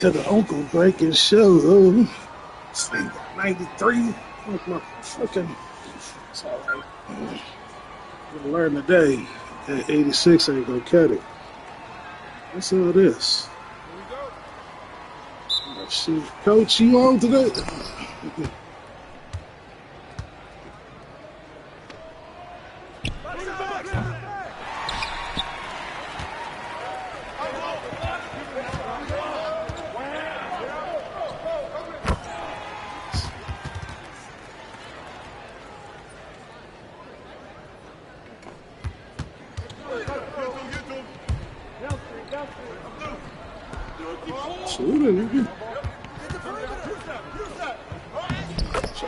to the Uncle Breaking Show. Sleep 93. Fuck my fucking. It's all right. Gonna learn today that 86 ain't gonna cut it. What's all this? Oh, shit. Coach, you on today?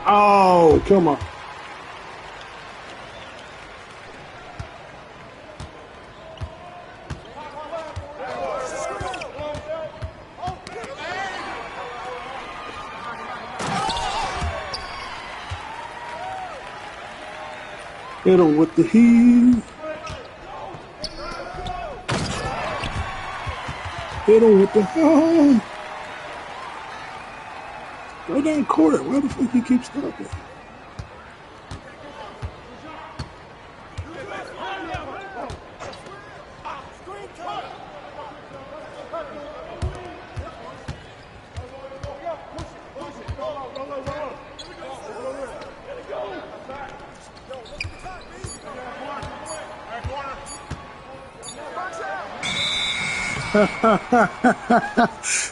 Oh, come on. Hit him with the heat. Hit him with the high. Go down court. Why the fuck you keep stopping?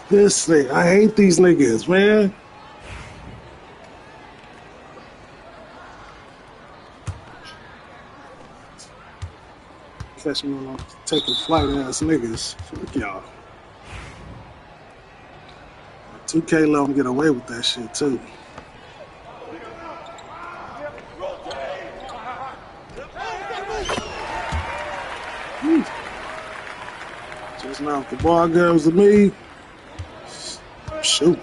This thing, I hate these niggas, man. Catch me when I'm taking flight ass niggas. Fuck y'all. 2K let them get away with that shit too. Just now, if the ball comes to me, shoot.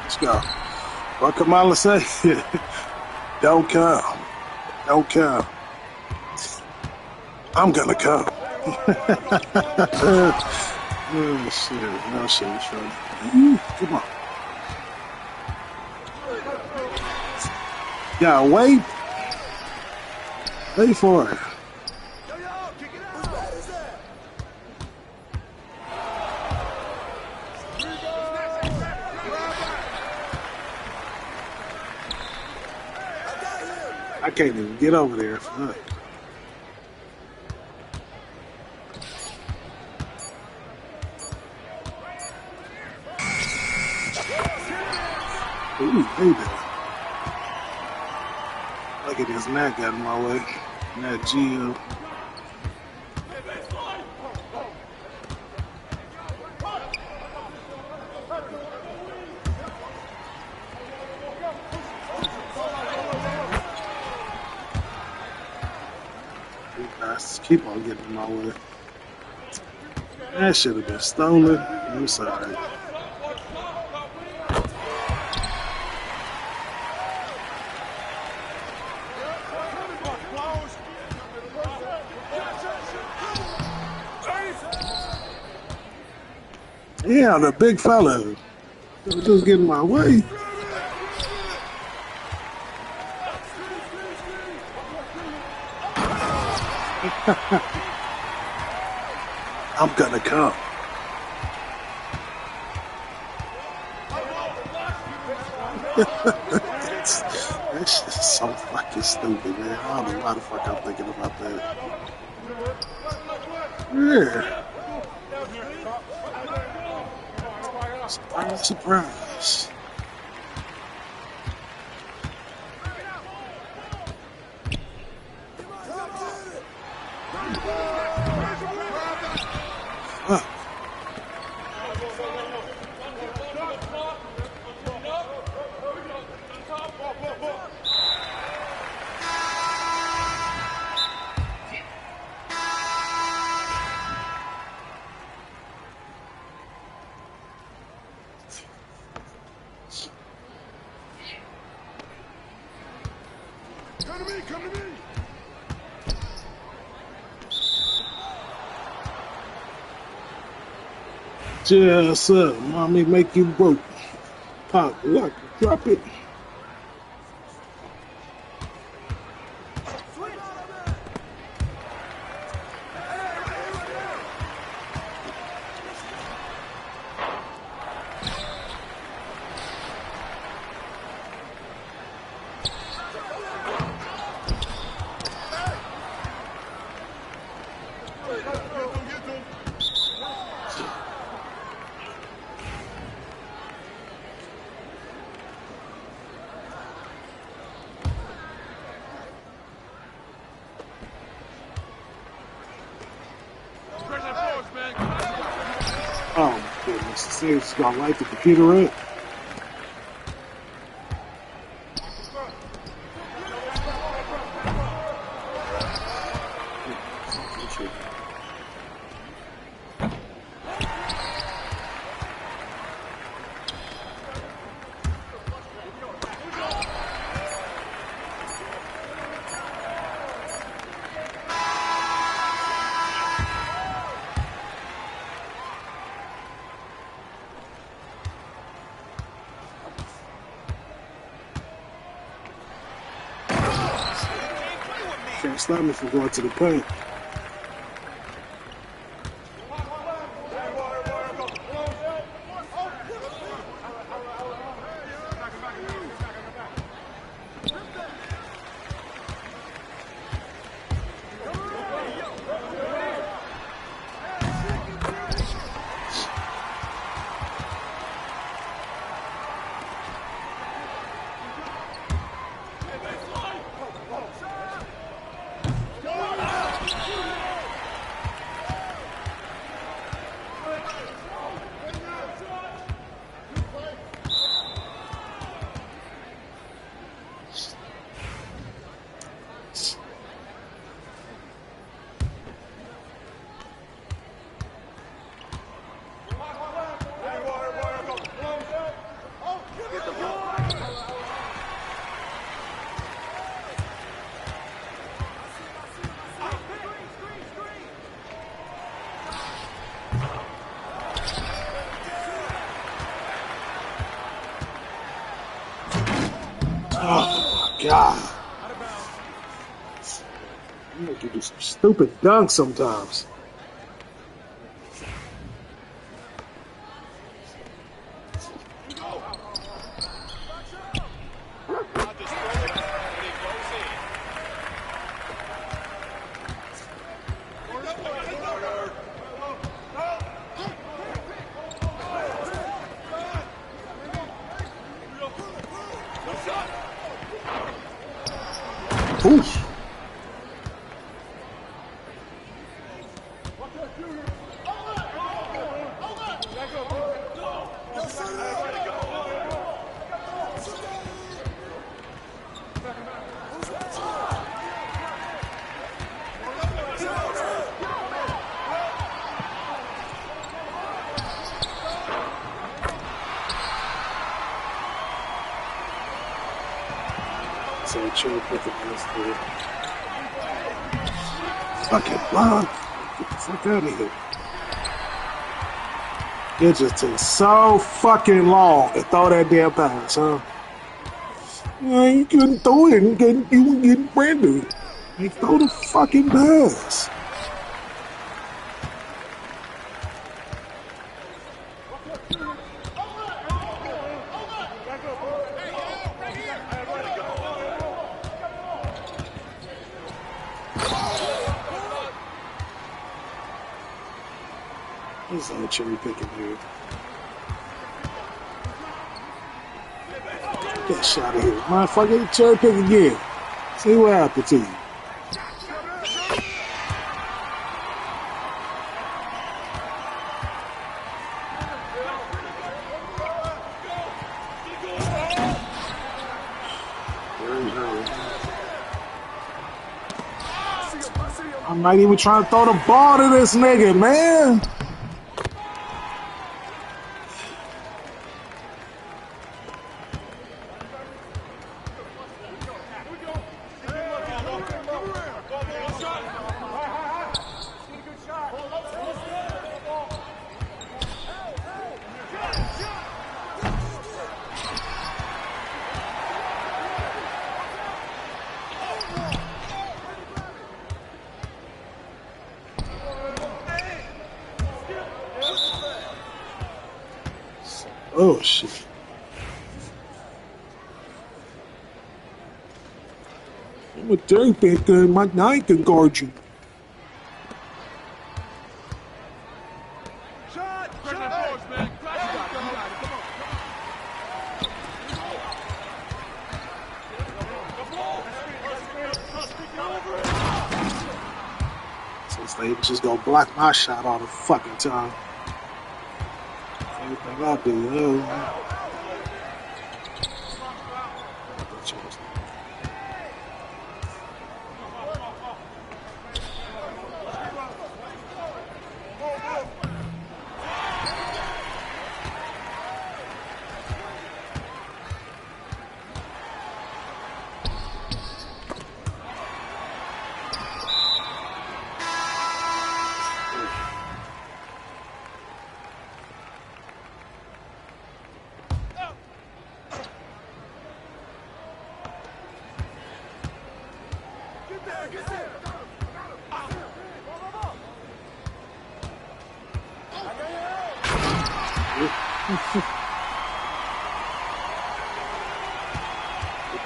Let's go. What Kamala say? Don't come. Don't come. I'm gonna come. Oh, shit. No shit. It's funny. Come on. Yeah, wait. Wait for it. I can't even get over there. Fuck. Ooh, hey there. Look at this Nat got in my way. Nat Geo. Bastards keep on getting in my way. That should have been stolen. I'm sorry. Yeah, the big fella. Just get in my way. I'm gonna come. That's just so fucking stupid, man. I don't know why the fuck I'm thinking about that. Yeah. Surprise, surprise. Yeah, sir. Mommy make you broke. Pop, lock, drop it. Oh my goodness, this thing's gonna light the computer up. Can't stop me from going to the paint. Oh my God. You make you do some stupid dunks sometimes. Oof. So chill, put the best through. Fucking block. Get the fuck out of here. It just takes so fucking long to throw that damn pass, huh? Yeah, you couldn't throw it and you were getting brand new. Like, throw the fucking pass. He's not cherry picking here. Get shot of here. Motherfucker, cherry pick again. See what happened to you. I'm not even trying to throw the ball to this nigga, man. Oh shit. I'm a dirtbag, my knife can guard you. Since they just gonna block my shot all the fucking time. Everything I do,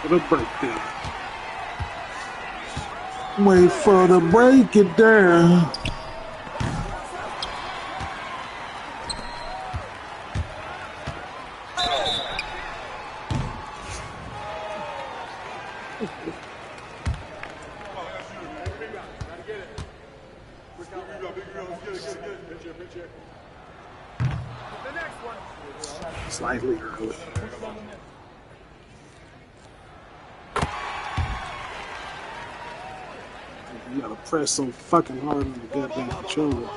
For the breakdown. Wait for the break it down. Slightly early. You gotta press so fucking hard on the goddamn controller.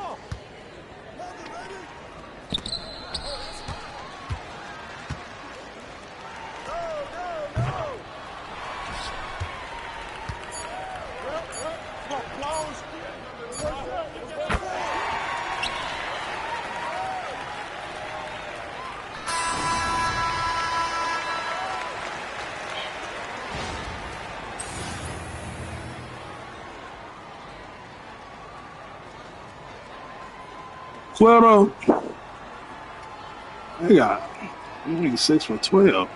Well, they got 6 for 12.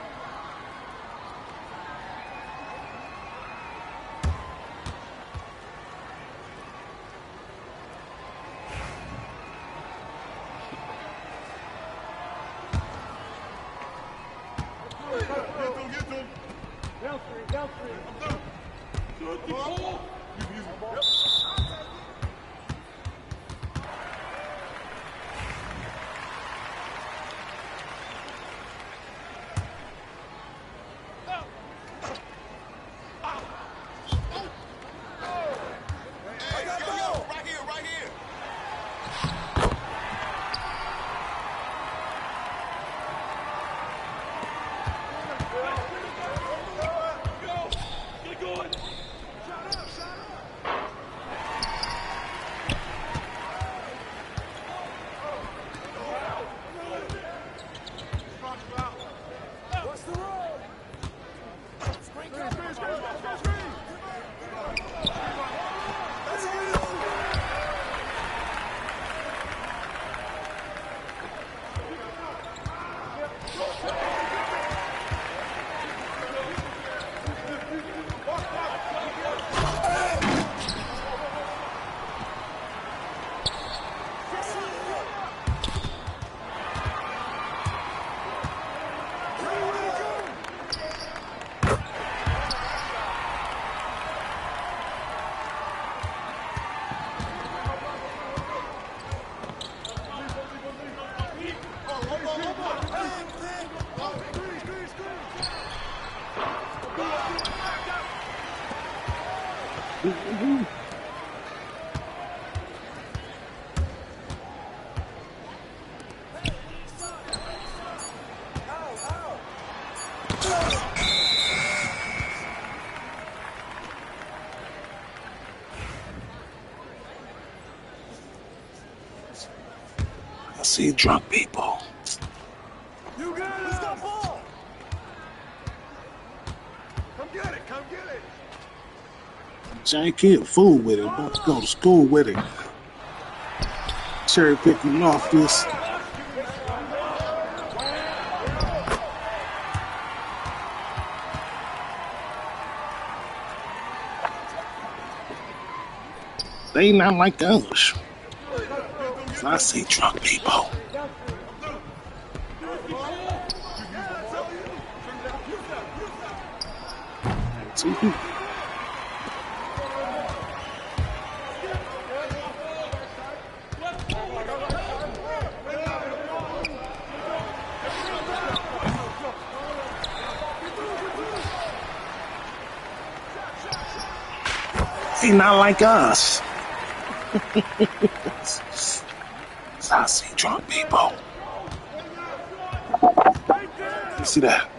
I see drunk people. You got it! Who's got ball? Come get it! Come get it! Jankyville fool with it. About to go to school with it. Cherry picking off this. They not like us. So I see drunk people. See, they not like us. So I see drunk people. You see that?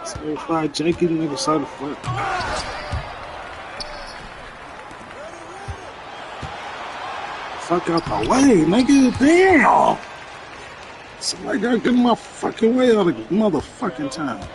Certified Janky, nigga, side of foot. Fuck out the way, nigga. Damn. Somebody gotta get in my fucking way all the motherfucking time.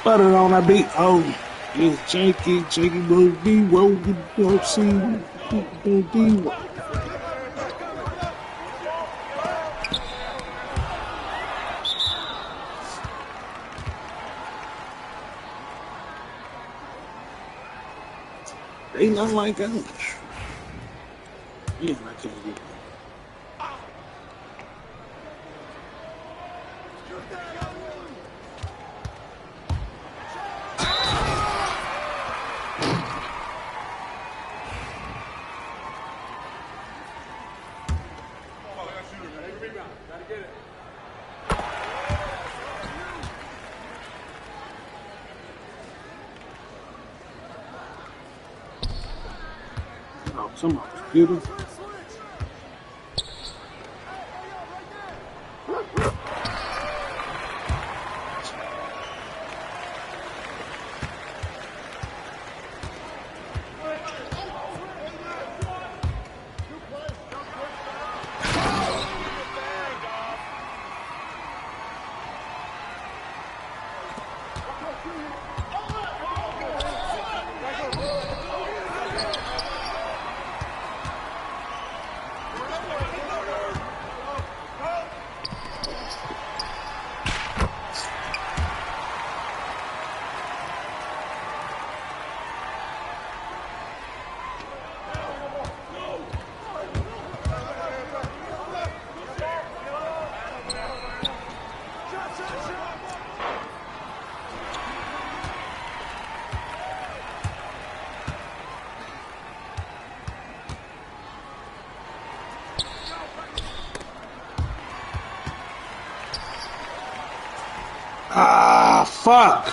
Put it on that beat. Oh, it's Janky will be rolling, you'll see, people do. They not like us. Yeah, I can't get it. Oh, somebody's computer. Fuck.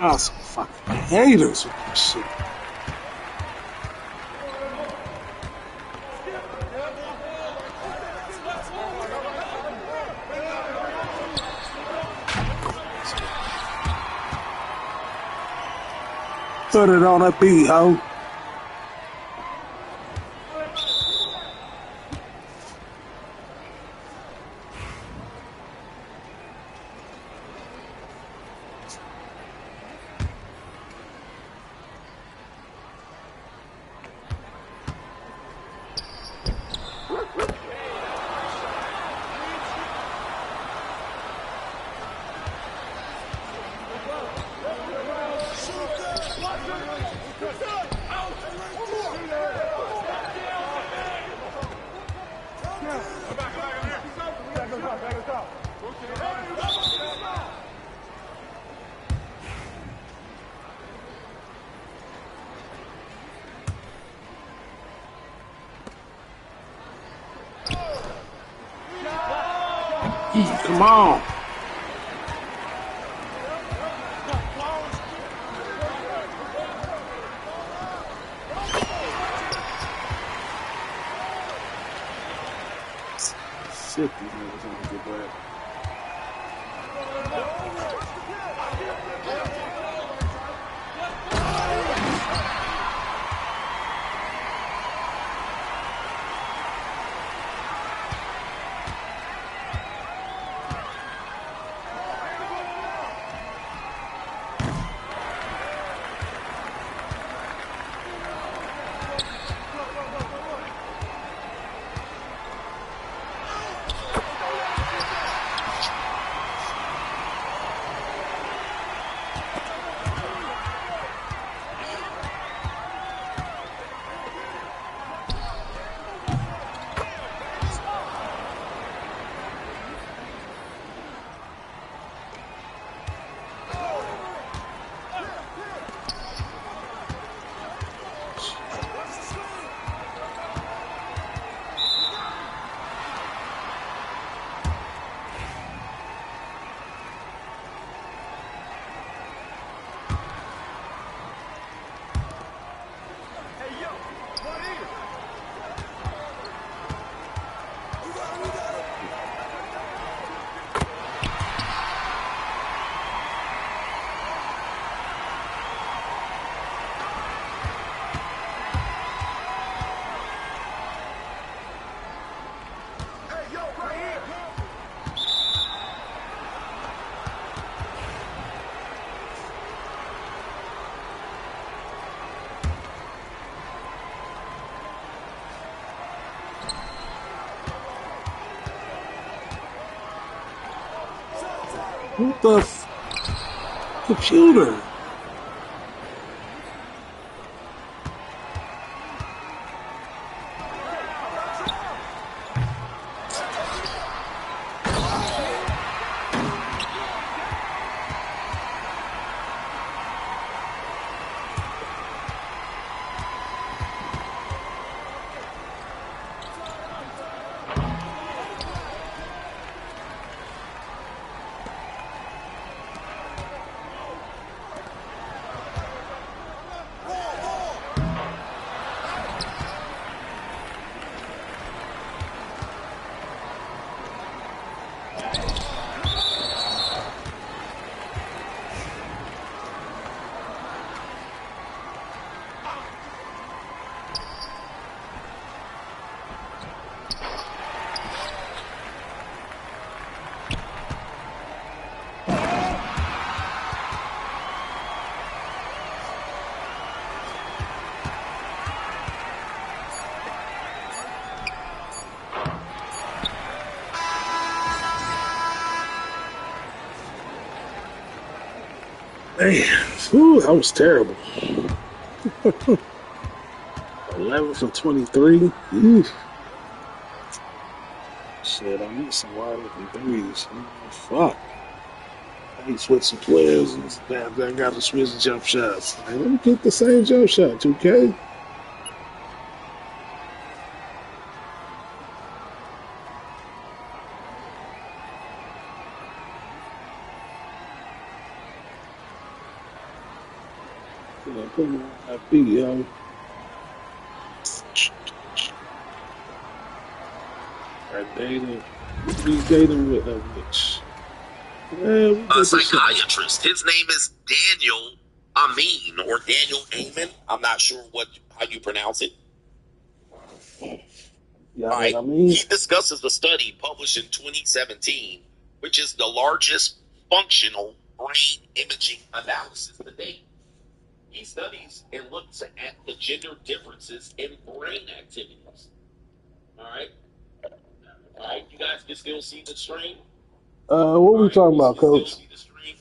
Oh, some fucking haters with this shit. Put it on a beat, ho. Come on. Shit, these niggas want to get back. What the computer? Man, whew, that was terrible. 11 for 23. Shit, I need some wide open threes. Fuck. I hate switching players and damn, I got to switch jump shots. Man, let me get the same jump shot, 2K. Yeah, put me on my feet, yo. Right, dating. He's dating with a witch. Man, we A did this shit. psychiatrist. His name is Daniel Amin or Daniel Amin. I'm not sure how you pronounce it. Yeah, All right. I mean, He discusses a study published in 2017, which is the largest functional brain imaging analysis to date. He studies and looks at the gender differences in brain activities. All right. All right. You guys can still see the screen? what we talking about, Coach? See the screen?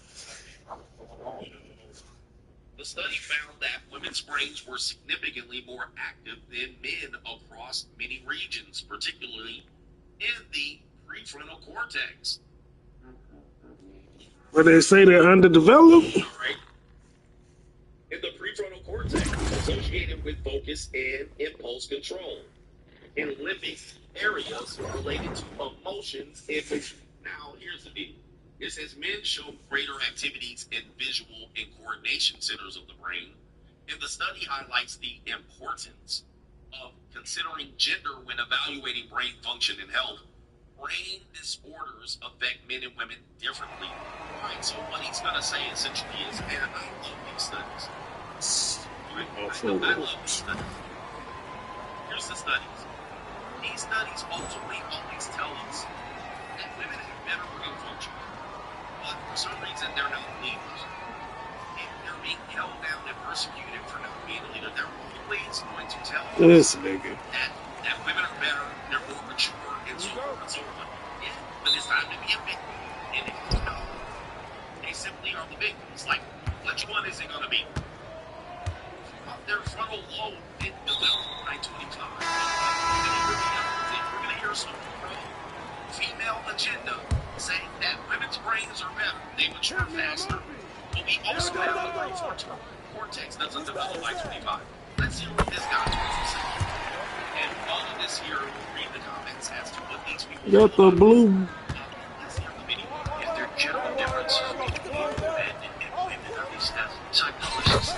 The study found that women's brains were significantly more active than men across many regions, particularly in the prefrontal cortex. Where they say they're underdeveloped? All right. In the prefrontal cortex, associated with focus and impulse control. In limbic areas related to emotions and vision. Now, here's the deal. It says men show greater activities in visual and coordination centers of the brain, and the study highlights the importance of considering gender when evaluating brain function and health. Brain disorders affect men and women differently. Right, so what he's going to say essentially is, man, I love these studies. Right? I love these studies. Here's the studies. These studies ultimately always tell us that women have better brain function, but for some reason they're not leaders. If they're being held down and persecuted for not being a leader, they're always going to tell us that women are better, they're more mature, and so forth and so on. Yeah, but it's time to be a victim. And if you know, they simply are the victims. Like, which one is it going to be? Their frontal lobe didn't develop by 25. We're going to hear some female agenda saying that women's brains are better, they mature faster, but we also have the prefrontal cortex doesn't develop by 25. Let's hear what this guy has to say. And all of this here, read the comments as to what these people Got the blue. Let's hear the video. If there are general differences between men and women, at least as psychologists,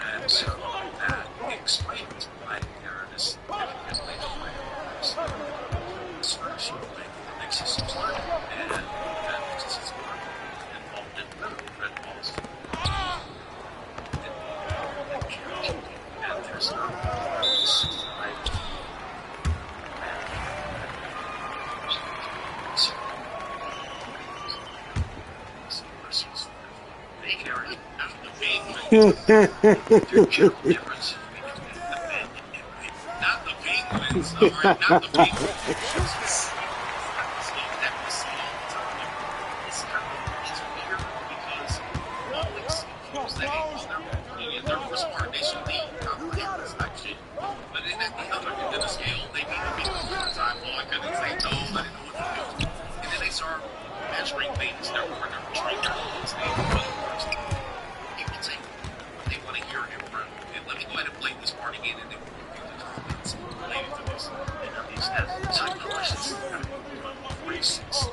and so that explains why there is significantly especially exists and that exists involved in red balls. And there's not not the penguins, alright, not the penguins. That we see all the time. It's weird because all it seems that they're more smart, they should lead, this type shit. But then at the other end of the scale, they need to be all the time. Well, I couldn't say no, I didn't know what to do. And then they start measuring things, they're trained their things, people take what they want to hear and run. And let me go ahead and play this part again and then we'll review the comments related to this. And these psychologists, racists,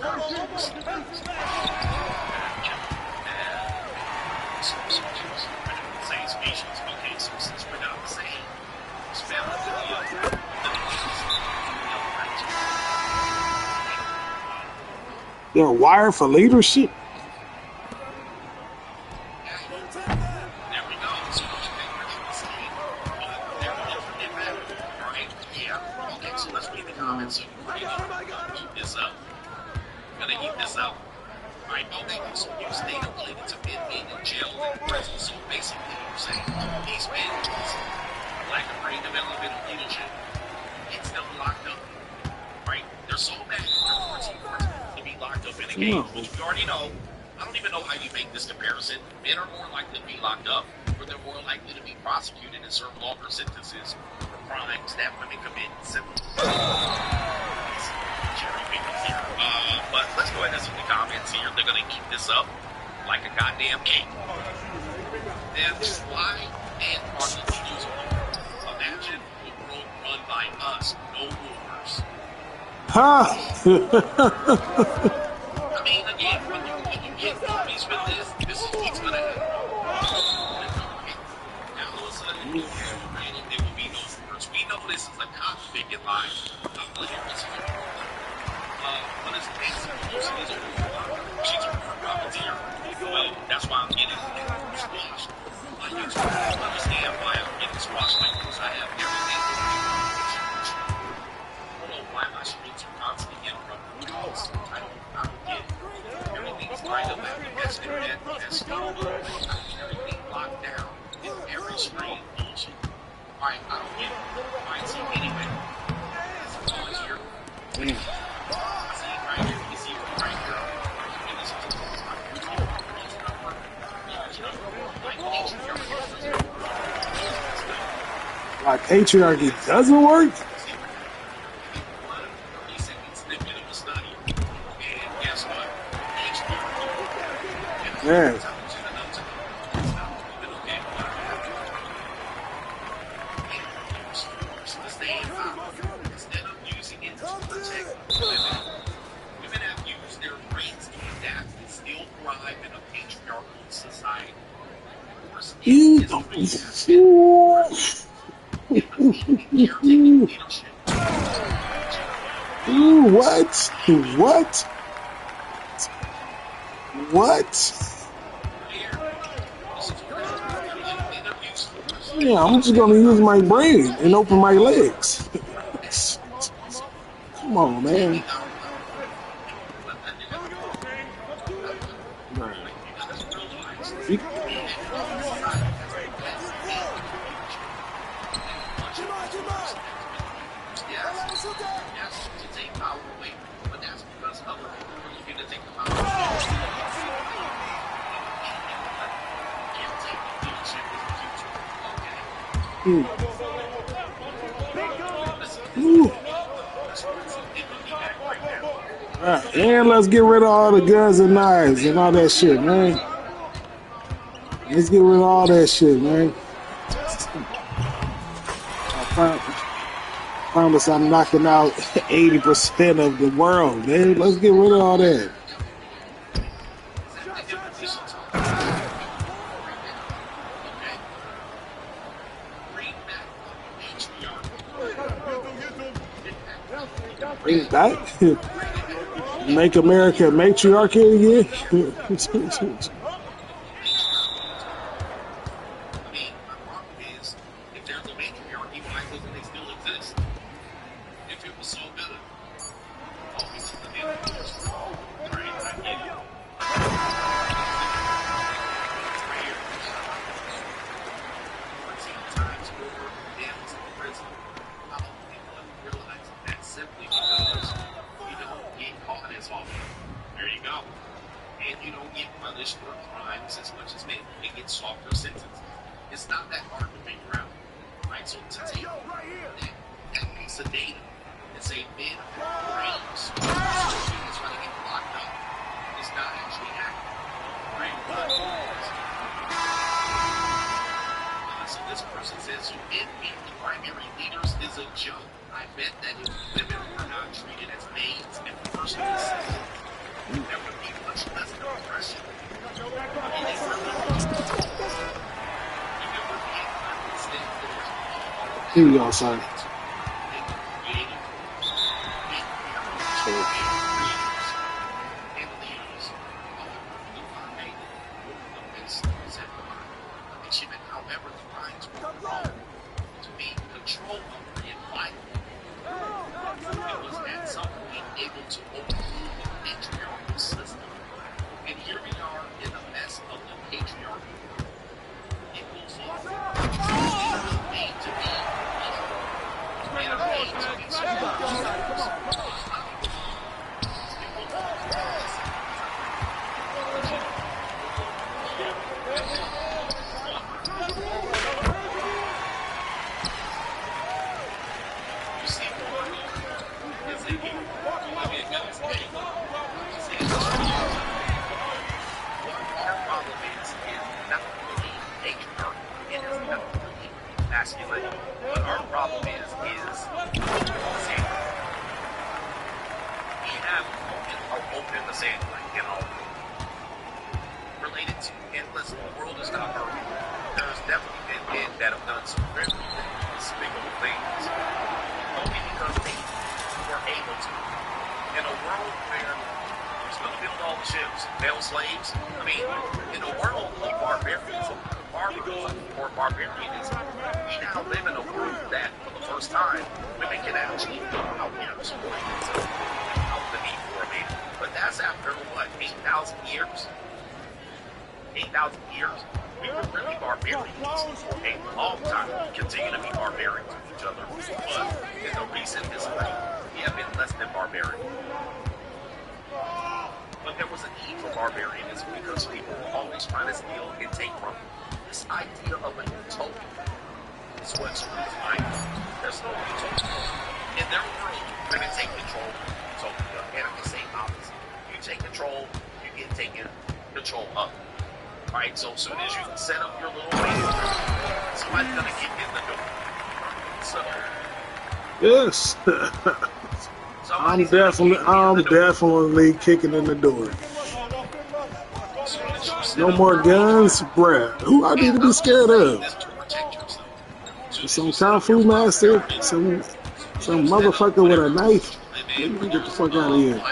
same species. Okay, so since we're not the same, spell it to the other. They're wired for leadership. gonna eat this up. Right? Oh, they also use data related to men being in jail and prison. So basically, you're saying these men, lack of brain development and leadership, it's them locked up. Right? They're so bad to be locked up in a cage, which we already know. I don't even know how you make this comparison. Men are more likely to be locked up, or they're more likely to be prosecuted and serve longer sentences for crimes that women commit. Cherry picking here. But let's go ahead and see the comments here. They're going to eat this up like a goddamn cake. Then why and are the leaders imagine the world run by us, no wars? Huh? I mean, again, when you get movies with this is what's going to happen. Now, all of a sudden, there will be no wars. We know this is a conflict line. Kamala Harris is what is Nancy Pelosi is she's a war profiteer. Well, that's why I'm getting squashed. I need to understand why I'm getting squashed like this. I have everything. I don't know why my streets are constantly getting from I don't get it. Everything's kind of like that's internet, that's everything locked down in every screen bullshit. Alright, I don't get it. Alright, so anyway, this is all here. See it right here, you see it right here. Like patriarchy doesn't work? Yeah. Instead of using it to protect women, women have used their brains to adapt and still thrive in a patriarchal society. What? What? What? Yeah, I'm just gonna use my brain and open my legs. Come on, man. And let's get rid of all the guns and knives and all that shit, man. Let's get rid of all that shit, man. I promise I'm knocking out 80% of the world, man. Let's get rid of all that. Bring it back? Make America matriarchy again? Here we go, son. first time women can actually go out here and support themselves without the need for a man. But that's after, what, 8,000 years? 8,000 years? We were really barbarians for a long time. We continue to be barbarians with each other. But in the recent history, we have been less than barbarian. But there was a need for barbarianism because people were always trying to steal and take from you. This idea of a utopia is what screws mind. There's no utopia. In their world, women take control of utopia, and I can say opposite. You take control, you get taken control of. Right? So as soon as you set up your little man, somebody's gonna get in the door. So Yes. I'm definitely kicking in the door. No more guns, bruh. Who I need to be scared of? Some kung fu master, some motherfucker with a knife. Let me get the fuck out of here.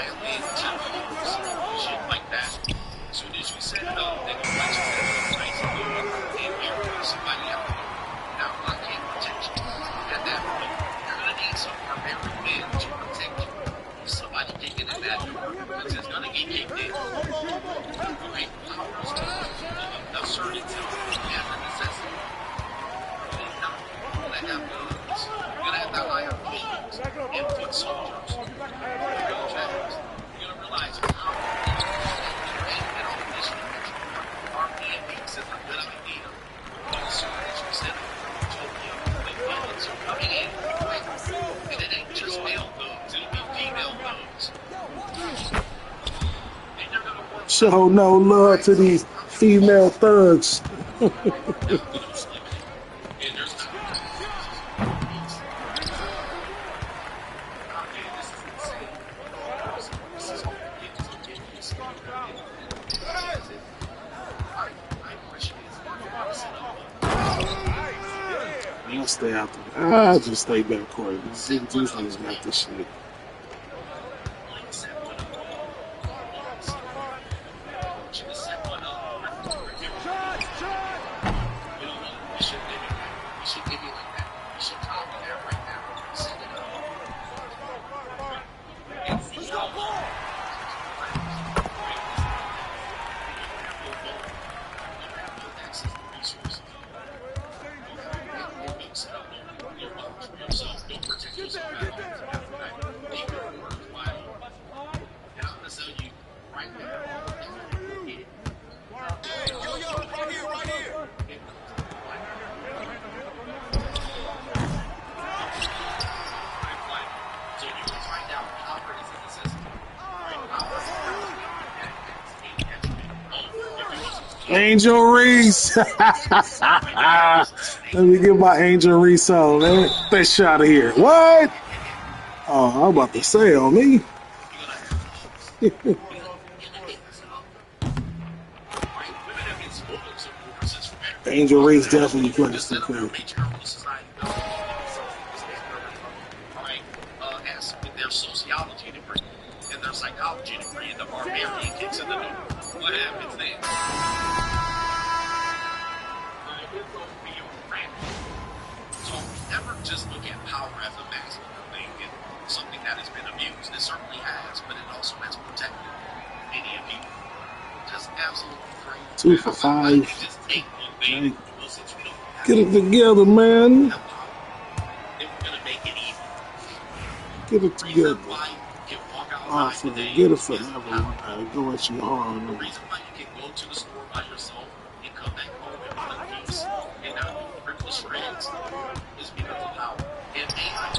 Show no love to these female thugs. I'll stay out there. I'll just stay back court. These niggas got this shit. Angel Reese. Let me get my Angel Reese on, man. Fish out of here. What? Oh, I'm about to say on me. Angel Reese definitely plays the play. Their sociology degree and their psychology degree, and the barbarian kicks in the door. What happens then? So never just look at power as a masculine thing and something that has been abused. It certainly has, but it also has protected many of you. Just absolutely crazy. 2 for 5. Just take one thing. Get it together, man. Get it together. Oh, forget it forever when I go at you hard. The reason why you can go to the store by yourself and come back home in one piece and not rip the shreds is because of power. And AI is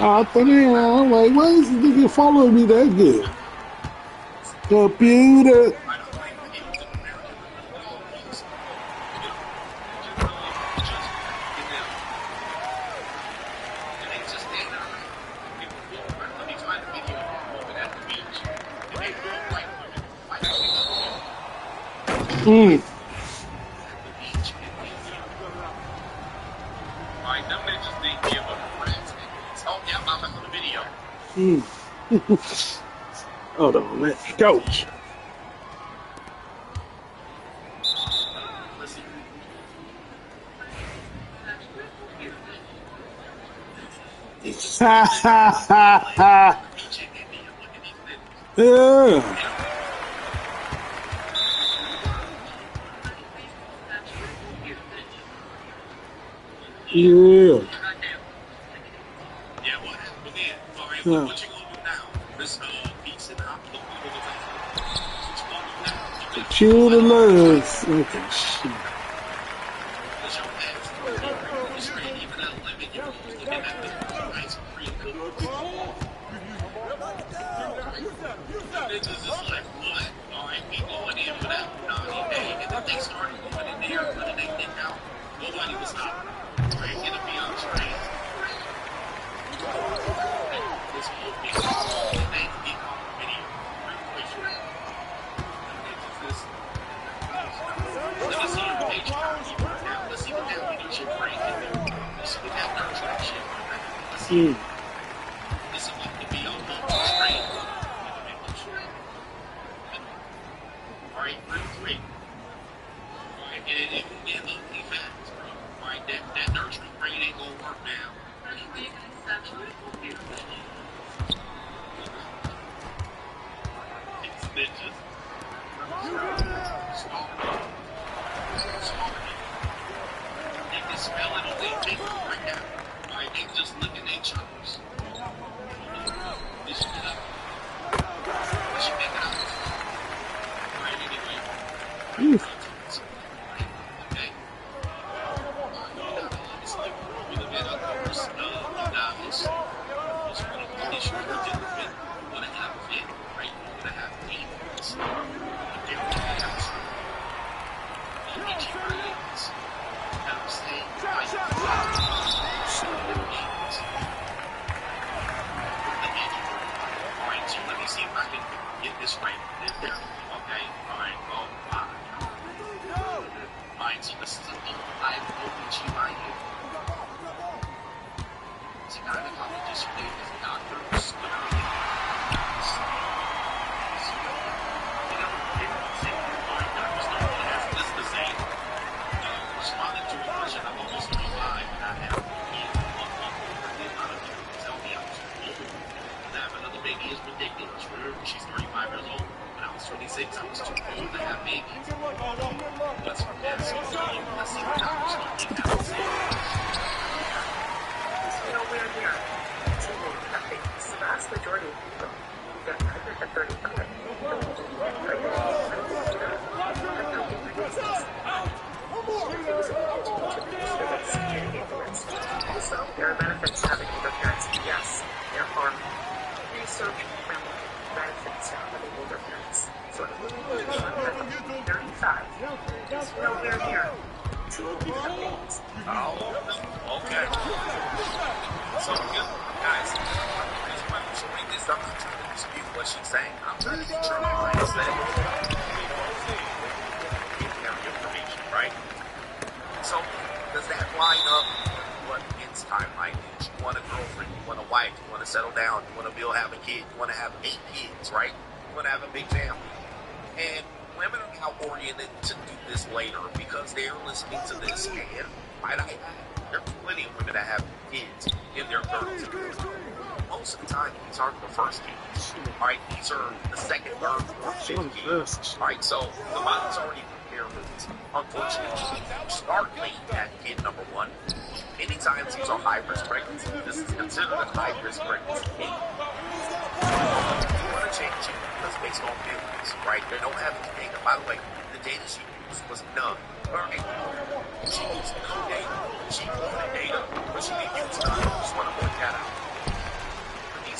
I thought, I'm like, why is this nigga following me that good? Computer. Mm. Mm. Hold on, man. Coach. Ha ha ha ha. Yeah. Yeah. Yeah. Computer learns. Okay, shit. Mm. Mm.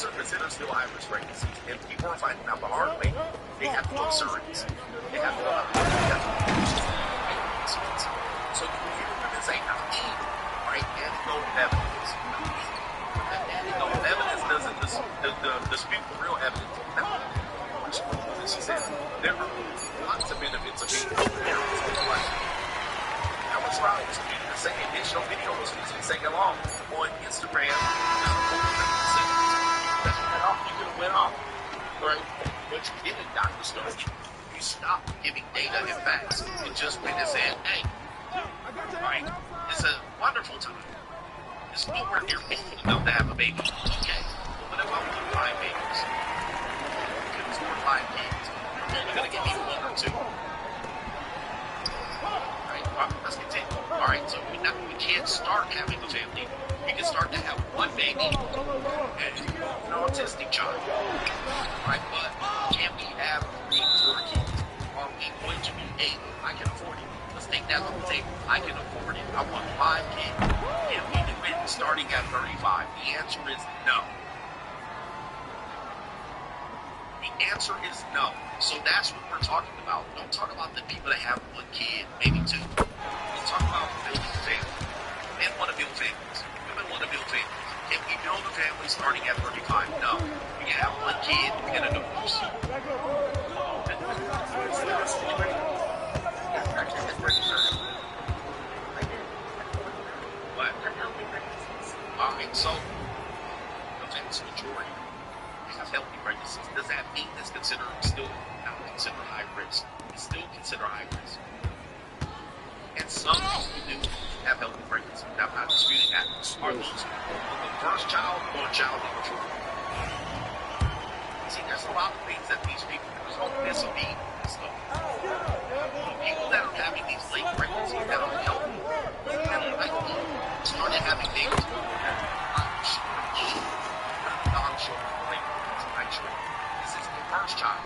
are considered still high-risk pregnancies, and people are finding out the hard way. They have to go to surrogacy. They have to go out. They have to go to so you can hear women say, "I'm eating," right? Anecdotal evidence. Anecdotal evidence doesn't dispute the real evidence. She says there are lots of benefits of being parents. Now, what's wrong with you? The second digital video was usually second long on Instagram. You could have went off, right? But you didn't, Dr. Stone. You stopped giving data and facts and just went and said, "Hey, right, it's a wonderful time. It's nowhere near being enough to have a baby. Okay, but what if I want 5 babies? If it's 4 or 5 kids, you're only going to give me 1 or 2. Let's continue. Alright, so we can't start having a family. We can start to have 1 baby and an autistic child. Right, but can we have 3 or 4 kids? Are we going to be able? I can afford it. Let's take that on the table. I can afford it. I want 5 kids. Can we do it starting at 35? The answer is no. The answer is no. So that's what we're talking about. Don't talk about the people that have 1 kid, maybe 2. Let's talk about building a family. Men want to build families. Women want to build families. Can we build a family starting at 35? No. We can have 1 kid and a divorce. What? Alright, so the vast majority have healthy pregnancies. Does that mean it's considered still not considered high risk? It's still considered high risk. And some people do have healthy pregnancies. I'm not disputing that. Are those the first child or child number 4? See, there's a lot of things that these people don't miss a beat. So, people that are having these late pregnancies that are healthy and like started having babies. This is the first child.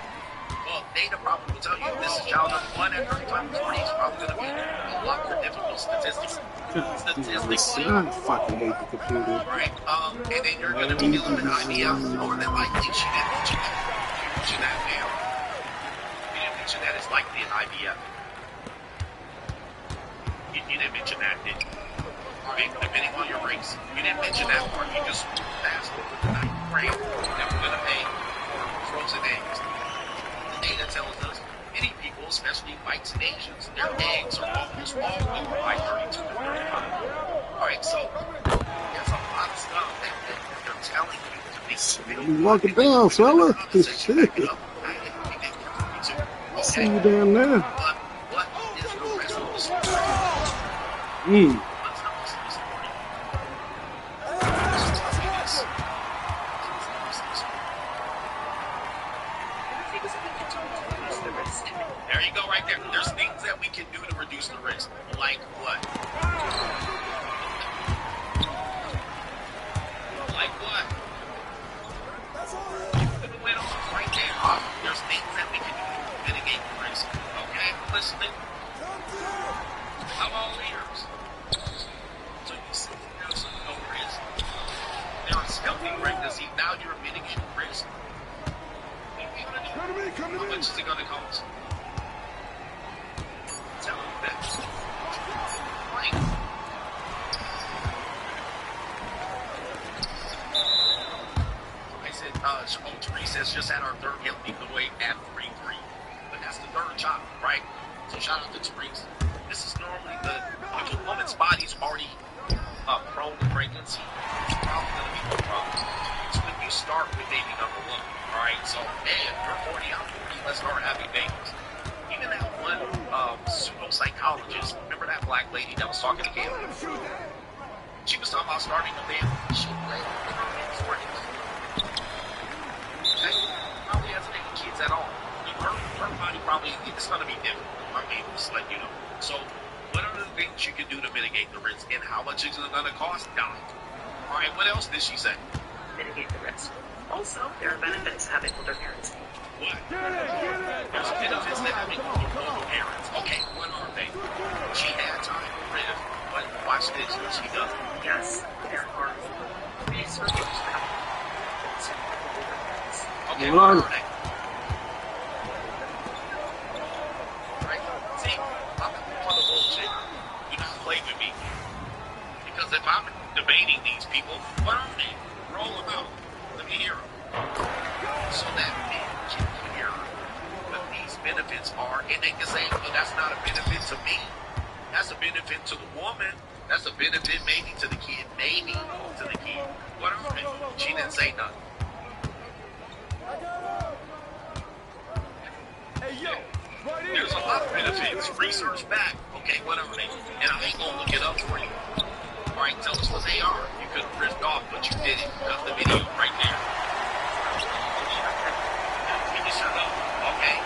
Well, data probably will tell you this is child number 1 at 35 to 40 is probably going to be a lot more difficult statistically. I fucking hate the computer. Right. And then you're going to be dealing with IVF. More than likely, she didn't mention that. You mention that now. You didn't mention that it's likely an IVF. You didn't mention that, did you? Right, depending on your race. You didn't mention that part. You just passed over the $90,000 that we're going to pay for frozen eggs. The data tells us many people, especially whites and Asians, their eggs are almost all gone by 32 to 35. Alright, so there's a lot of stuff that they're telling you to be. Walk it down, fella. Shit. See you down there. But what is the rest of the story? There you go, right there. There's things that we can do to reduce the risk. Like what? Like what? It went off right there. There's things that we can do to mitigate the risk. Okay? Listening. I'm all ears. So you see, there's no risk. There's healthy pregnancy. Now you're mitigating risk. What are you going to do? How much is it going to cost? Tell them that. Right. I said, Therese has just had our 3rd healthy boy at 3-3. But that's the 3rd child, right? So shout out to Therese. This is normally if a woman's body's already prone to pregnancy, it's probably going to be no problem. So when you start with baby number 1, alright? So, hey, if you're 40, I'm 40, let's start having babies. Even that one pseudo-psychologist, remember that black lady that was talking to Caitlin? She was talking about starting a family. She was in her 40s. Okay? Probably hasn't any kids at all. Her body probably, it's going to be different. I mean, just like, you know. So, what are the things you can do to mitigate the risk? And how much is it going to cost? Doc. Alright, what else did she say? Mitigate the risk. Also, there are benefits to having older parents. What? There's benefits to having older parents. Okay, what are they? She had time to live, but watch this, she doesn't. Yes, there are researchers that have Okay, What what are are they? Right? See, I'm on the bullshit. Do not play with me. Because if I'm debating these people, what are they? Roll them out. Let me hear them. So that men can hear what these benefits are, and they can say, well, that's not a benefit to me. That's a benefit to the woman. That's a benefit maybe to the kid. Maybe to the kid. What are they? She didn't say nothing. Hey, yo, right in. There's a lot of benefits. Research back. Okay, what are they? And I ain't gonna look it up for you. All right, tell us what they are. You could have ripped off, but you didn't. Cut the video right there. You can shut up. Okay.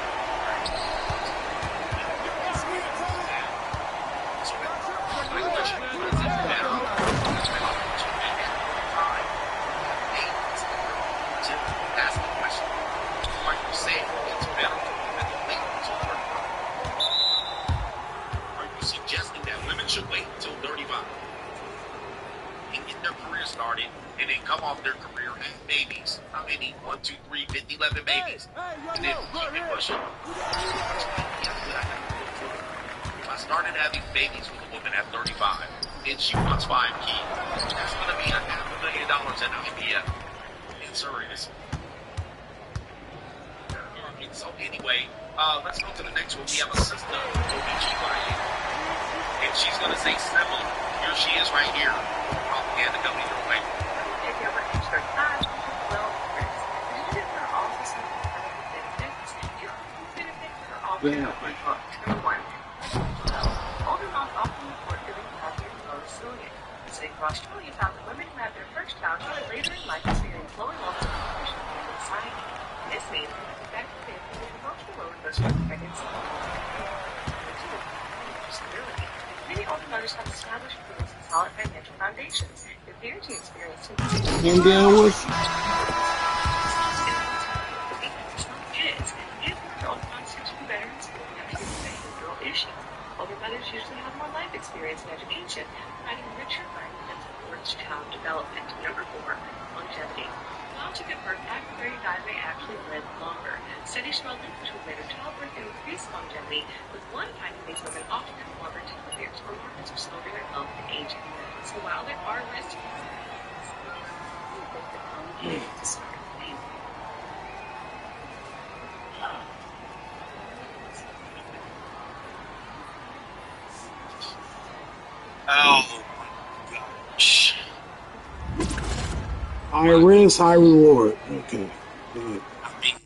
So my question is it better? That's the question. Are you saying it's better for women to wait until 35? Are you suggesting that women should wait until 35 and get their career started and then come off their career, have babies? How many? 1, 2, 3, 50, 11 babies. And then keep it pushing. If I started having babies with a woman at 35 and she wants 5 kids, that's going to be $500,000 in IVF in surrogacy. So anyway, let's go to the next one. We have a sister, OBGYN, and she's going to say similar. Here she is right here. Propaganda coming your way. If you're over age 35, well, benefits are all the same benefits. Your benefits are all the same. Number one, older moms often report feeling happier and lower celiac. A study from Australia found that women who have their first child usually later in life experience lower levels of depression and anxiety. This means that the emotional roller coaster of pregnancy. Stability. Many older mothers have established roots and solid financial foundations. Their parenting experience And then with kids. Even for older mothers who are veterans who have behavioral issues. Older mothers usually have more life experience and education, providing a richer environment that supports child development. Number 4, longevity. Moms who give birth after 35 may actually live longer. Studies show a link between later childbirth and increased longevity, with one finding these women often have longer telomeres or organs of slowing their health and aging. So while there are risks, to start thinking. Oh my gosh. high risk, high reward. Okay. Good. I mean,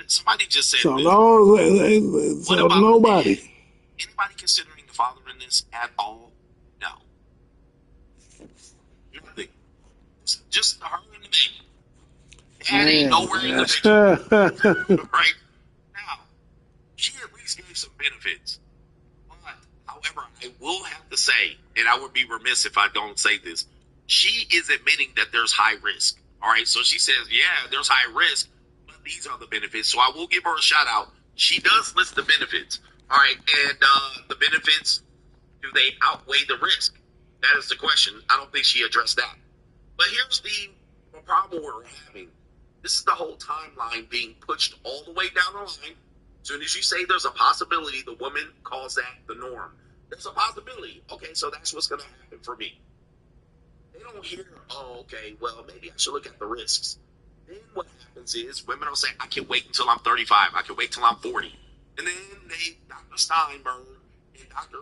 somebody just said, So this. no, What so about nobody. anybody considering the father in this at all? No. Nothing. It's just her and the baby. Dad ain't nowhere in the picture. Right? Now, she at least gave some benefits. But, however, I will have to say, and I would be remiss if I don't say this, she is admitting that there's high risk. All right, so she says, yeah, there's high risk, but these are the benefits. So I will give her a shout out. She does list the benefits. All right, and the benefits, do they outweigh the risk? That is the question. I don't think she addressed that. But here's the problem we're having. This is the whole timeline being pushed all the way down the line. As soon as you say there's a possibility, the woman calls that the norm. There's a possibility. Okay, so that's what's going to happen for me. They don't hear, oh, okay, well, maybe I should look at the risks. Then what happens is women will say, I can wait until I'm 35. I can wait till I'm 40. And then Dr. Steinberg and Dr.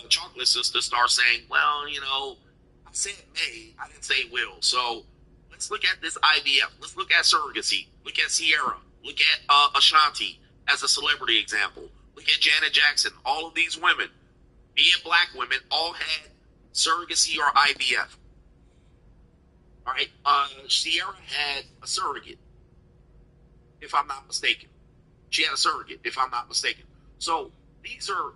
Chocolate Sister start saying, well, you know, I said may, I didn't say will. So let's look at this IVF. Let's look at surrogacy. Look at Sierra. Look at Ashanti as a celebrity example. Look at Janet Jackson. All of these women, be it black women, all had surrogacy or IVF. All right. Sierra had a surrogate, if I'm not mistaken. She had a surrogate, if I'm not mistaken. So these are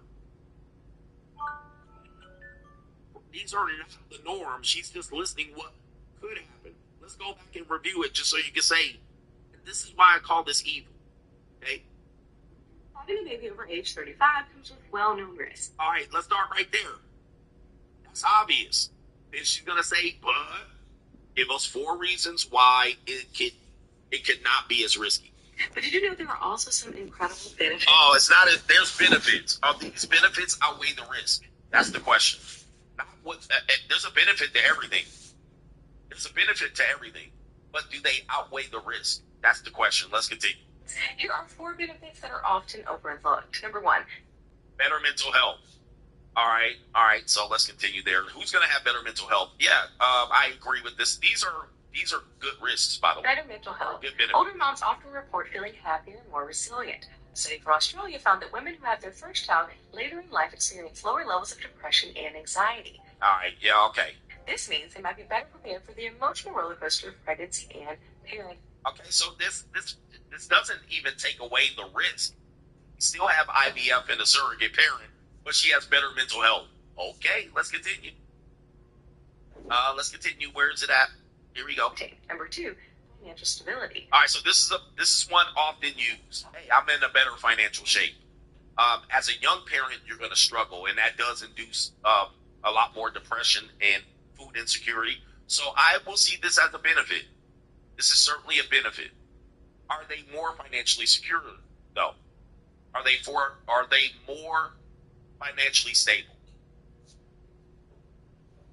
not the norm. She's just listing what could happen. Let's go back and review it just so you can say, this is why I call this evil. Okay? Having a baby over age 35 comes with well-known risks. All right, let's start right there. That's obvious. Then she's going to say, but give us 4 reasons why it could It could not be as risky. But did you know there are also some incredible benefits? Oh, it's not. There's benefits. Are these benefits outweigh the risk? That's the question. Not what. There's a benefit to everything. There's a benefit to everything, but do they outweigh the risk? That's the question. Let's continue. Here are 4 benefits that are often overlooked. Number 1, better mental health. All right. So let's continue there. Who's going to have better mental health? Yeah, I agree with this. These are good risks, by the way. better mental health. Good benefit. Older moms often report feeling happier and more resilient. A study from Australia found that women who have their first child later in life experience lower levels of depression and anxiety. All right. Yeah. Okay. This means they might be better prepared for the emotional roller coaster of pregnancy and parenting. Okay. So this doesn't even take away the risk. You still have IVF and a surrogate parent, but she has better mental health. Okay. Let's continue. Where is it at? Here we go. Okay. Number 2, financial stability. All right. So this is one often used. Hey, I'm in a better financial shape. As a young parent, you're going to struggle, and that does induce a lot more depression and food insecurity. So I will see this as a benefit. This is certainly a benefit. Are they more financially secure? No. Are they more financially stable?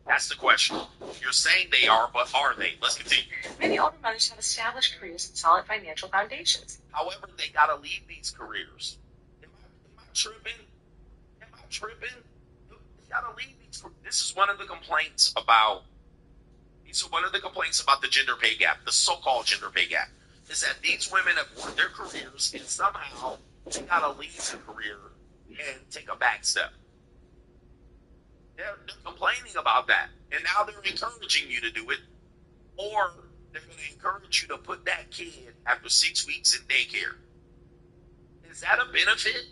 That's the question. You're saying they are, but are they? Let's continue. Many older mothers have established careers and solid financial foundations. However, they got to leave these careers. Am I tripping? They got to leave these. This is one of the complaints about. These are one of the complaints about the gender pay gap, the so-called gender pay gap, is that these women have worked their careers and somehow they got to leave the career and take a back step. They're complaining about that. And now they're encouraging you to do it. Or they're going to encourage you to put that kid after 6 weeks in daycare. Is that a benefit?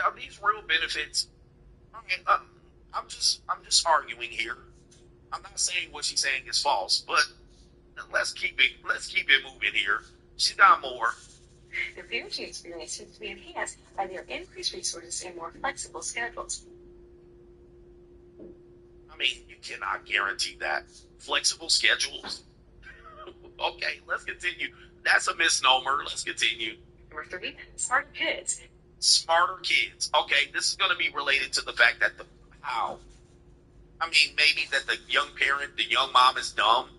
Are these real benefits? Okay, I'm just arguing here. I'm not saying what she's saying is false, but let's keep it moving here. She got more. The parenting experience seems to be enhanced by their increased resources and more flexible schedules. I mean, you cannot guarantee that. Flexible schedules? Okay, let's continue. That's a misnomer. Let's continue. Number 3, smarter kids. Smarter kids. Okay, this is going to be related to the fact that maybe that the young parent, the young mom is dumb.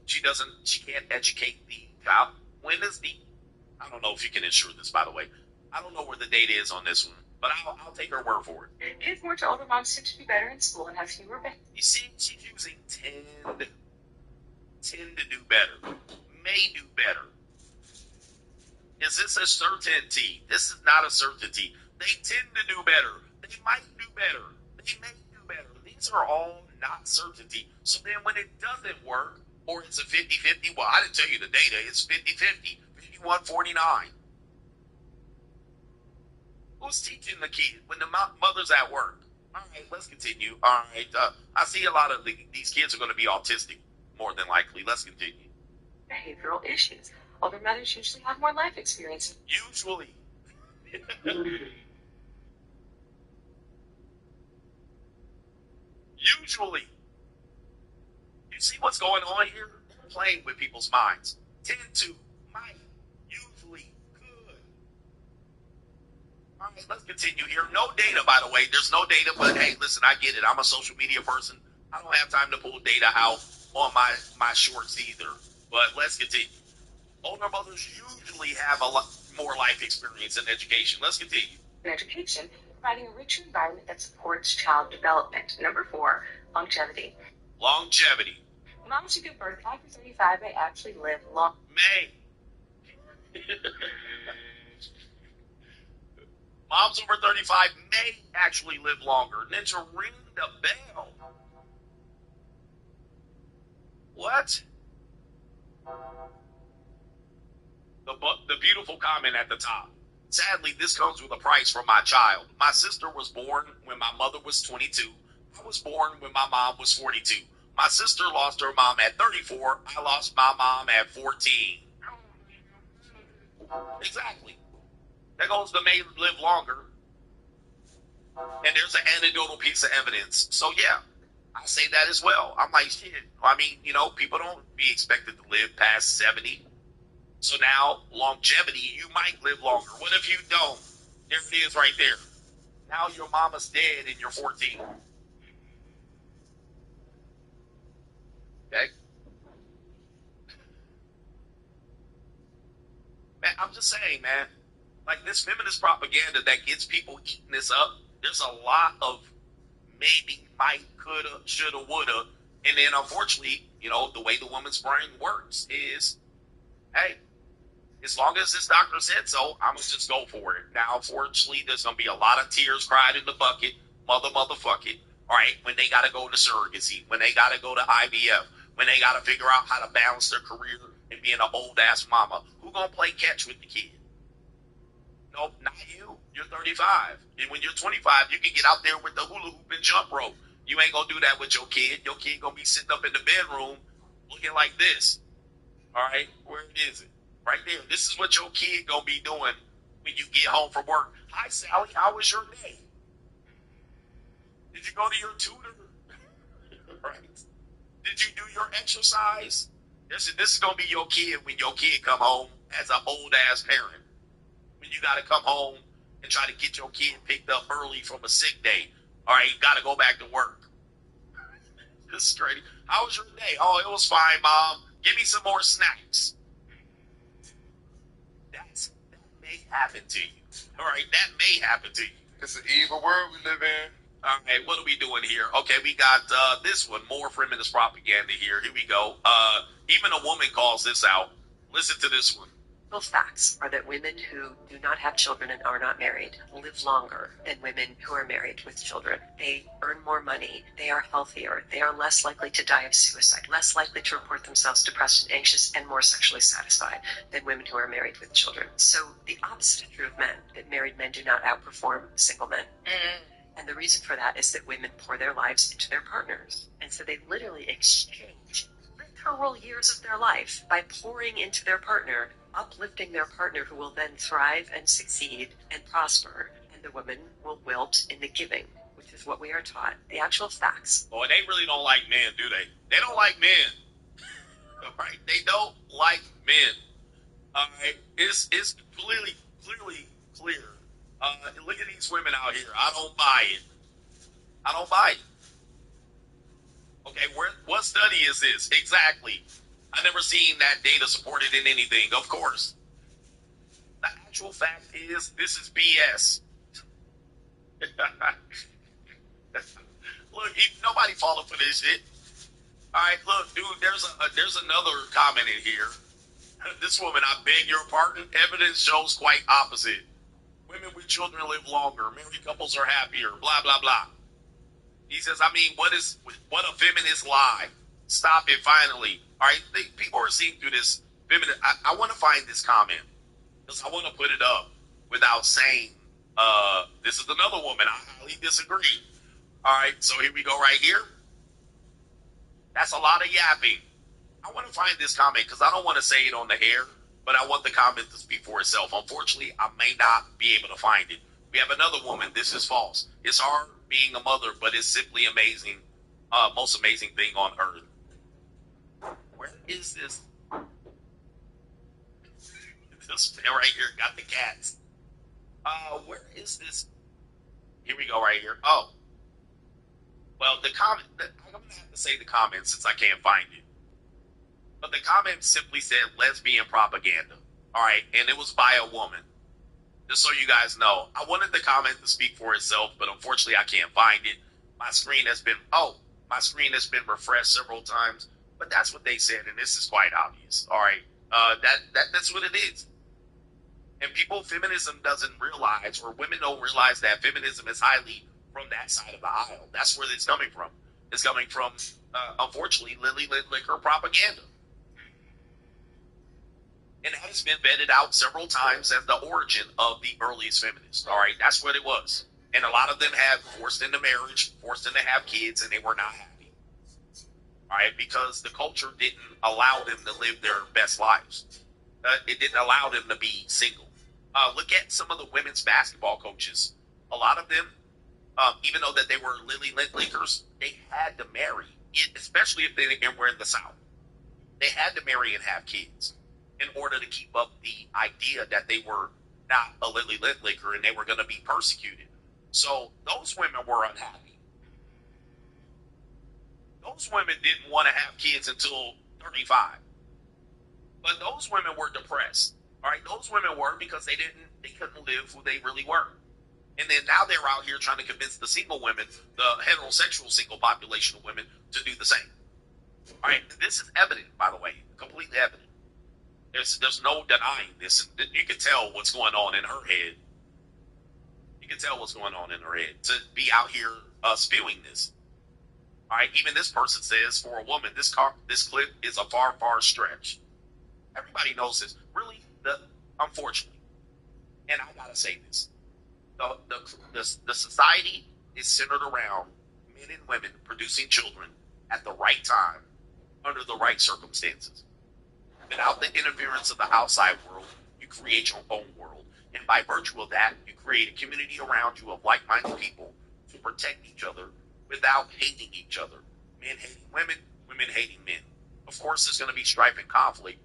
She can't educate the child. I don't know if you can ensure this, by the way. I don't know where the data is on this one, but I'll take her word for it. Kids born to older moms tend to be better in school and have fewer bad. You see, she's using tend to do better, may do better. Is this a certainty? This is not a certainty. They tend to do better. They might do better. They may do better. These are all not certainty. So then when it doesn't work, or it's a 50-50, well, I didn't tell you the data. It's 50-50, 51-49. Who's teaching the kid when the mother's at work? All right, let's continue. All right, I see a lot of these kids are going to be autistic, more than likely. Let's continue. Behavioral issues. Older mothers usually have more life experience. Usually. Usually. You see what's going on here? They're playing with people's minds. Tend to, might, usually, could. All right, let's continue here. No data, by the way. There's no data, but hey, listen, I get it. I'm a social media person. I don't have time to pull data out on my shorts either. But let's continue. Older mothers usually have a lot more life experience and education. Let's continue. In education, providing a richer environment that supports child development. Number 4, longevity. Longevity. Moms who give birth after 35 may actually live long. Moms over 35 may actually live longer. Ninja, ring the bell. What? The beautiful comment at the top. Sadly, this comes with a price for my child. My sister was born when my mother was 22. I was born when my mom was 42. My sister lost her mom at 34. I lost my mom at 14. Exactly. That goes to may live longer. And there's an anecdotal piece of evidence. So, yeah, I say that as well. I'm like, shit. I mean, people don't be expected to live past 70. So now, longevity, you might live longer. What if you don't? There it is right there. Now your mama's dead and you're 14. Okay? Man, I'm just saying, man. Like this feminist propaganda that gets people eating this up, there's a lot of maybe, might, coulda, shoulda, woulda. And then unfortunately, the way the woman's brain works is, hey, as long as this doctor said so, I'm going to just go for it. Now, unfortunately, there's going to be a lot of tears cried in the bucket, motherfuck it. All right, when they got to go to surrogacy, when they got to go to IVF, when they got to figure out how to balance their career and being an old-ass mama. Who going to play catch with the kid? Nope, not you. You're 35. And when you're 25, you can get out there with the hula hoop and jump rope. You ain't going to do that with your kid. Your kid going to be sitting up in the bedroom looking like this. All right, where is it? Right there. This is what your kid going to be doing when you get home from work. Hi, Sally. How was your day? Did you go to your tutor? Right. Did you do your exercise? This is going to be your kid when your kid come home as an old-ass parent. When you got to come home and try to get your kid picked up early from a sick day. All right, you got to go back to work. This is crazy. How was your day? Oh, it was fine, Mom. Give me some more snacks. That may happen to you. All right, that may happen to you. It's an evil world we live in. All right, what are we doing here? Okay, we got this one, more feminist propaganda here. Here we go. Even a woman calls this out. Listen to this one. Well, facts are that women who do not have children and are not married live longer than women who are married with children. They earn more money. They are healthier. They are less likely to die of suicide, less likely to report themselves depressed and anxious, and more sexually satisfied than women who are married with children. So the opposite is true of men, that married men do not outperform single men. And the reason for that is that women pour their lives into their partners. And so they literally exchange literal years of their life by pouring into their partner, uplifting their partner, who will then thrive and succeed and prosper. And the woman will wilt in the giving, which is what we are taught. The actual facts. Boy, they really don't like men, do they? They don't like men. Right? They don't like men. All right? It's clearly clear. Look at these women out here. I don't buy it. I don't buy it. Okay, what study is this? Exactly. I've never seen that data supported in anything, of course. The actual fact is, this is BS. Look, nobody falling for this shit. All right, look, dude, there's another comment in here. This woman, I beg your pardon, evidence shows quite opposite. Women with children live longer. Married couples are happier. Blah, blah, blah. He says, I mean, what a feminist lie. Stop it finally. All right, people are seeing through this feminist. I want to find this comment because I want to put it up without saying, this is another woman. I highly disagree. All right, so here we go right here. That's a lot of yapping. I want to find this comment because I don't want to say it on the air, but I want the comment to speak for itself. Unfortunately, I may not be able to find it. We have another woman. This is false. It's hard being a mother, but it's simply amazing. Most amazing thing on earth. Where is this? This man right here got the cats. Where is this? Here we go right here. Oh. Well, the comment, I'm going to have to say the comment since I can't find it. But the comment simply said lesbian propaganda. All right, and it was by a woman. Just so you guys know, I wanted the comment to speak for itself, but unfortunately I can't find it. My screen has been refreshed several times, but that's what they said, and this is quite obvious. All right, that's what it is. And feminism doesn't realize, or women don't realize that feminism is highly from that side of the aisle. That's where it's coming from. It's coming from, unfortunately, Lily Liquor propaganda. And that has been vetted out several times as the origin of the earliest feminists. All right, that's what it was. And a lot of them had forced into marriage, forced them to have kids, and they were not happy. All right, because the culture didn't allow them to live their best lives. It didn't allow them to be single. Look at some of the women's basketball coaches. A lot of them even though that they were Lily Lickers, they had to marry, especially if they were in the South. They had to marry and have kids in order to keep up the idea that they were not a Lily Licker and they were going to be persecuted. So those women were unhappy. Those women didn't want to have kids until 35. But those women were depressed. All right, those women were because they couldn't live who they really were. And then now they're out here trying to convince the single women, the heterosexual single population of women, to do the same. All right, this is evident, by the way, completely evident. There's no denying this. You can tell what's going on in her head. You can tell what's going on in her head to be out here spewing this. All right, even this person says for a woman, this clip is a far, far stretch. Everybody knows this. Really, unfortunately, and I gotta say this, the society is centered around men and women producing children at the right time, under the right circumstances. Without the interference of the outside world, you create your own world. And by virtue of that, you create a community around you of like-minded people to protect each other without hating each other. Men hating women, women hating men. Of course, there's going to be strife and conflict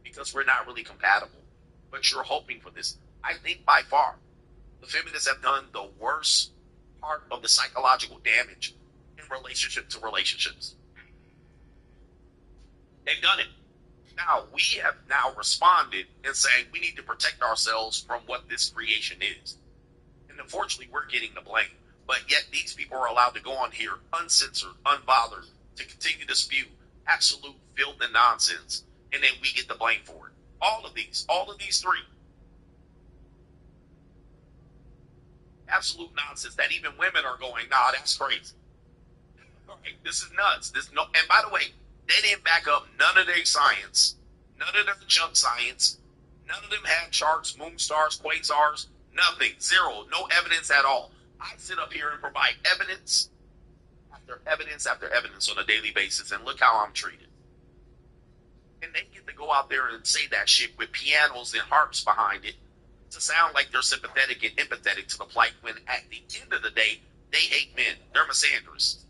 because we're not really compatible. But you're hoping for this. I think by far, the feminists have done the worst part of the psychological damage in relationship to relationships. They've done it. Now, we have now responded and saying we need to protect ourselves from what this creation is. And unfortunately, we're getting the blame. But yet these people are allowed to go on here uncensored, unbothered, to continue to spew absolute filth and nonsense. And then we get the blame for it. All of these three. Absolute nonsense that even women are going, nah, that's crazy. Okay, this is nuts. And by the way, they didn't back up none of their science, none of their junk science. None of them had charts, moon stars, quasars, nothing, zero, no evidence at all. I sit up here and provide evidence after evidence after evidence on a daily basis, and look how I'm treated. And they get to go out there and say that shit with pianos and harps behind it to sound like they're sympathetic and empathetic to the plight, when at the end of the day, they hate men. They're misandrists.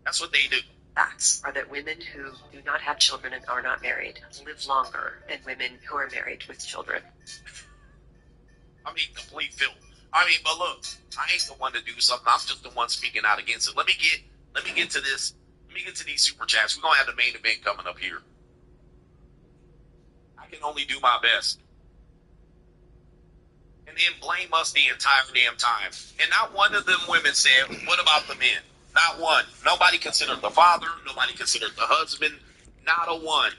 That's what they do. Facts are that women who do not have children and are not married live longer than women who are married with children. I mean, complete filth. I mean, but look, I ain't the one to do something. I'm just the one speaking out against it. Let me get to this. Let me get to these super chats. We're gonna have the main event coming up here. I can only do my best. And then blame us the entire damn time. And not one of them women said, what about the men? Not one. Nobody considered the father. Nobody considered the husband. Not a one.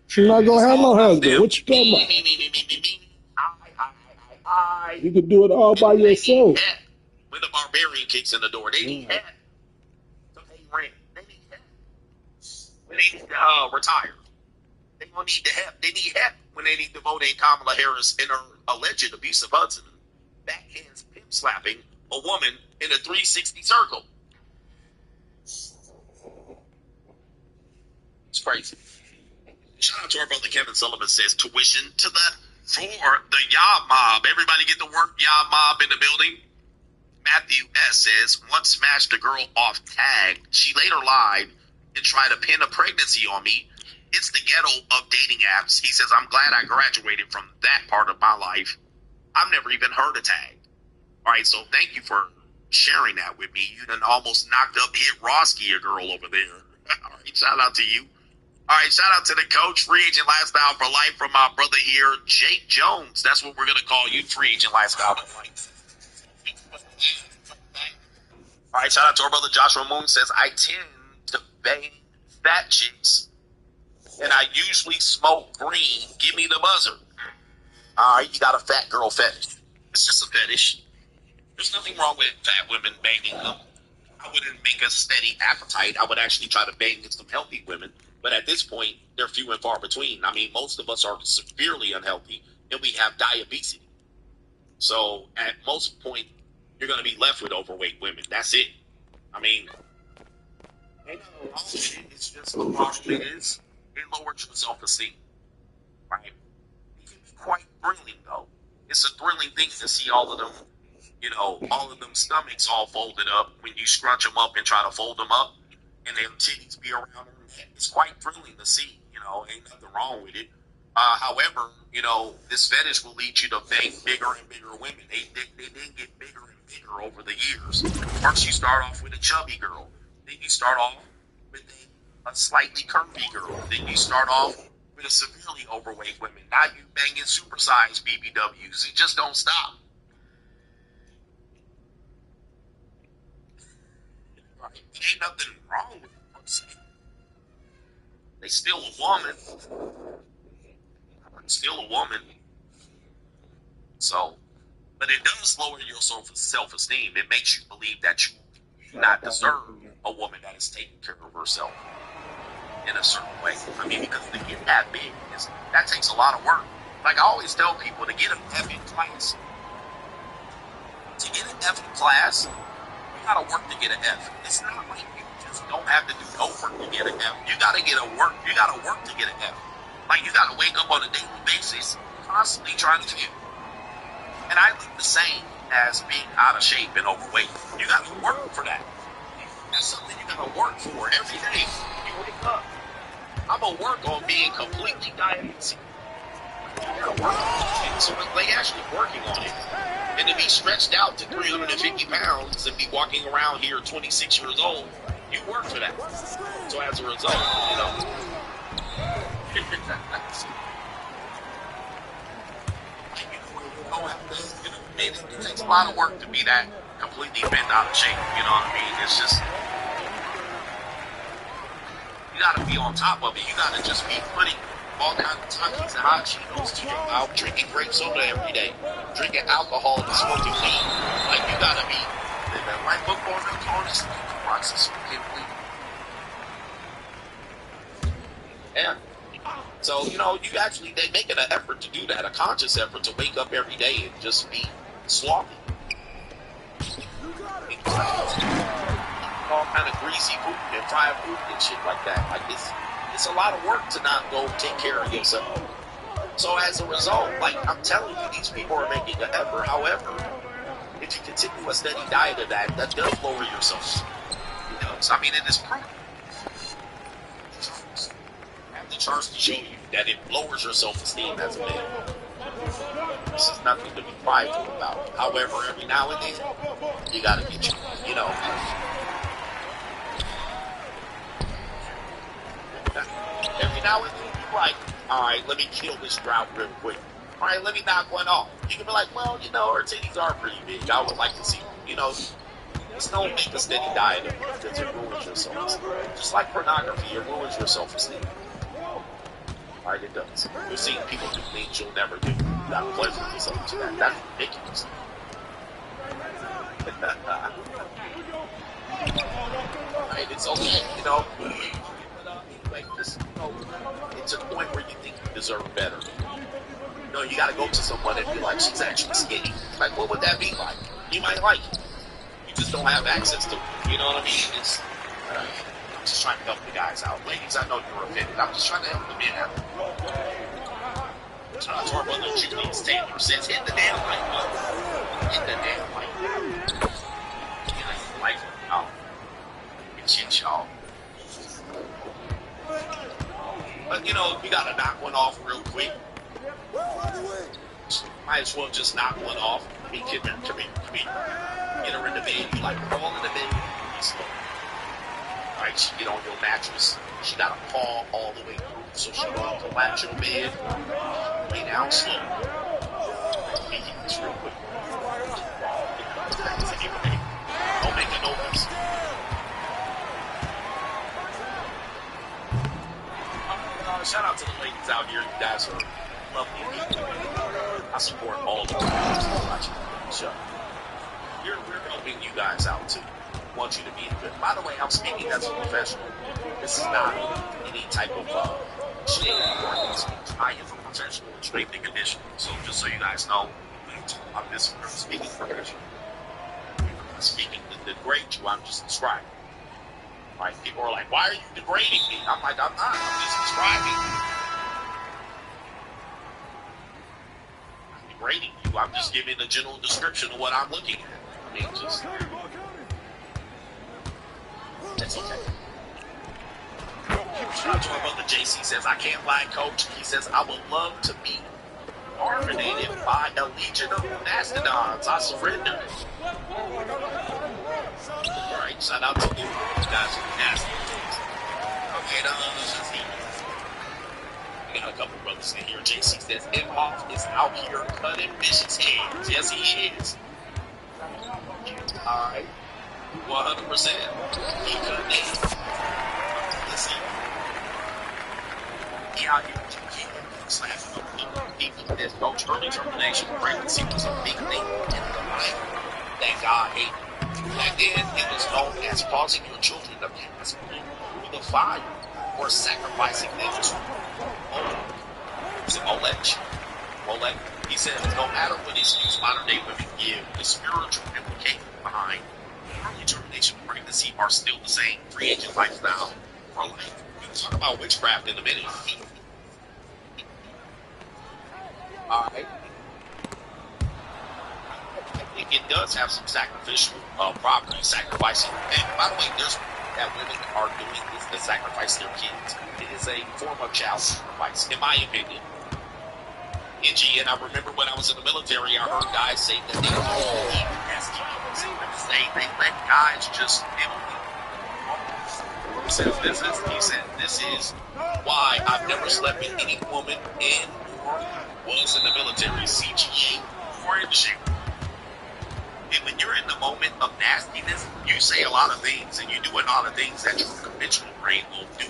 She's not gonna have no husband. Them. What you talking about? Me. I. You can do it all by yourself. When the barbarian kicks in the door, they need help to pay rent. They need help when they need to retire. They gonna need the help. They need help when they need to vote in Kamala Harris and her alleged abusive husband backhands pimp slapping a woman in a 360 circle. It's crazy. Shout out to our brother Kevin Sullivan, says tuition for the Yob Mob. Everybody get to work, Yob Mob in the building. Matthew S. says, once smashed a girl off tag. She later lied and tried to pin a pregnancy on me. It's the ghetto of dating apps. He says, I'm glad I graduated from that part of my life. I've never even heard of tag. All right, so thank you for sharing that with me. You done almost knocked up Hit Roski, a girl over there. All right, shout out to you. All right, shout out to the coach, Free Agent Lifestyle for Life, from my brother here, Jake Jones. That's what we're going to call you, Free Agent Lifestyle for Life. All right, shout out to our brother Joshua Moon, says, I tend to bang fat chicks, and I usually smoke green. Give me the buzzer. All right, you got a fat girl fetish. It's just a fetish. There's nothing wrong with fat women banging them. I wouldn't make a steady appetite. I would actually try to bang some healthy women. But at this point, they're few and far between. I mean, most of us are severely unhealthy, and we have diabetes. So at most point, you're going to be left with overweight women. That's it. I mean, it's just the problem is it lowers your self-esteem, right? It can be quite thrilling, though. It's a thrilling thing to see all of them you know, all of them stomachs all folded up when you scrunch them up and try to fold them up, and their titties be around her neck. It's quite thrilling to see. You know, ain't nothing wrong with it. However, you know, this fetish will lead you to bang bigger and bigger women. They then get bigger and bigger over the years. First, you start off with a chubby girl. Then you start off with a slightly curvy girl. Then you start off with a severely overweight woman. Now you banging supersized BBWs. It just don't stop. Right? There ain't nothing wrong with it. They still a woman. Still a woman. So, but it does lower your self-esteem. It makes you believe that you do not deserve a woman that is taking care of herself in a certain way. I mean, because to get that big, that takes a lot of work. Like I always tell people, to get an F in class, you gotta work to get an F. It's not like you just don't have to do no work to get an F. You gotta work to get an F. Like you gotta wake up on a daily basis, constantly trying to get. And I think the same as being out of shape and overweight. You gotta work for that. That's something you gotta work for every day. You wake up. I'm gonna work on being completely diabetic. You gotta work on it. So they actually working on it. And to be stretched out to 350 pounds and be walking around here 26 years old, you work for that. So as a result, you know. It takes a lot of work to be that completely bent out of shape, you know what I mean? It's just, you gotta be on top of it. You gotta just be putting all kinds of Takis and hot Cheetos to your mouth, drinking grape soda every day, drinking alcohol and smoking weed. Like, you gotta be, like, look for the corners and the process. Yeah. So, you know, they make it an effort to do that, a conscious effort to wake up every day and just be sloppy. All kind of greasy food and fried food and shit like that. Like, it's a lot of work to not go take care of yourself. So as a result, like I'm telling you, these people are making an effort. However, if you continue a steady diet of that does lower your self. You know, so, I mean, it is proven. The charts to show you that it lowers your self-esteem as a man. This is nothing to be prideful about. However, every now and then, you gotta get you know. Every now and then, you're like, all right, let me kill this drought real quick. All right, let me knock one off. You can be like, well, you know, her titties are pretty big. I would like to see, you know, just don't make a steady diet of it because it ruins your self-esteem. Just like pornography, it ruins your self-esteem. Right, it does. You're seeing people do things you'll never do. You got pleasure in yourself to that. That's ridiculous. Right, it's okay, you know. Like this, you know, it's a point where you think you deserve better. You know, you gotta go to someone and be like, she's actually skinny. Like, what would that be like? You might like it. You just don't have access to it. You know what I mean? It's, I'm just trying to help the guys out. Ladies, I know you're offended. I'm just trying to help the men out. So that's our brother Julius Taylor says, hit the damn like button. Hit the damn like button. You know, like, oh, it's shit, y'all. But, you know, you gotta knock one off real quick. Might as well just knock one off. Come here. Get her in the bed. You like crawl in the bed. Right, she get on your mattress. She got a paw all the way through, so she don't collapse your bed. Lay down slow. Let me get this real quick. Don't make a noise. Shout out to the ladies out here. You guys are lovely people. I support all of them watching the show. We're helping you guys out too. Want you to be good. By the way, I'm speaking as a professional. This is not any type of shade or speech. I am a professional in strength and conditioning. So just so you guys know, I'm just speaking professional. I'm speaking to degrade you. I'm just describing. Right? People are like, why are you degrading me? I'm like, I'm not. I'm just describing. I'm degrading you. you. I'm just giving a general description of what I'm looking at. I mean, just that's okay. Shout out to our brother JC says, I can't lie, coach. He says, I would love to be originated by a legion of mastodons. I surrender. Alright, shout out to you. You guys are nasty. Okay, let's see. We got a couple brothers in here. JC says, Imhoff is out here cutting vicious heads. Yes, he is. Alright. 100%. He cut heads. Let's see. He out here slapping people. There's no early termination. Pregnancy was a big thing in the life that God hated. Back then, it was known as causing your children to pass through the fire or sacrificing them to Molech. He says, no matter what issues modern day women give, the spiritual implications behind early termination of pregnancy are still the same. Free agent lifestyle for life. We'll talk about witchcraft in a minute. Alright. It does have some sacrificial properties, sacrificing. And by the way, there's that women are doing is to sacrifice their kids. It is a form of child sacrifice, in my opinion. And I remember when I was in the military, I heard guys say that they don't believe as kids. They let guys just He said, this is why I've never slept with any woman in or was in the military, CGA, or in the ship. And when you're in the moment of nastiness, you say a lot of things, and you do a lot of things that your conventional brain won't do.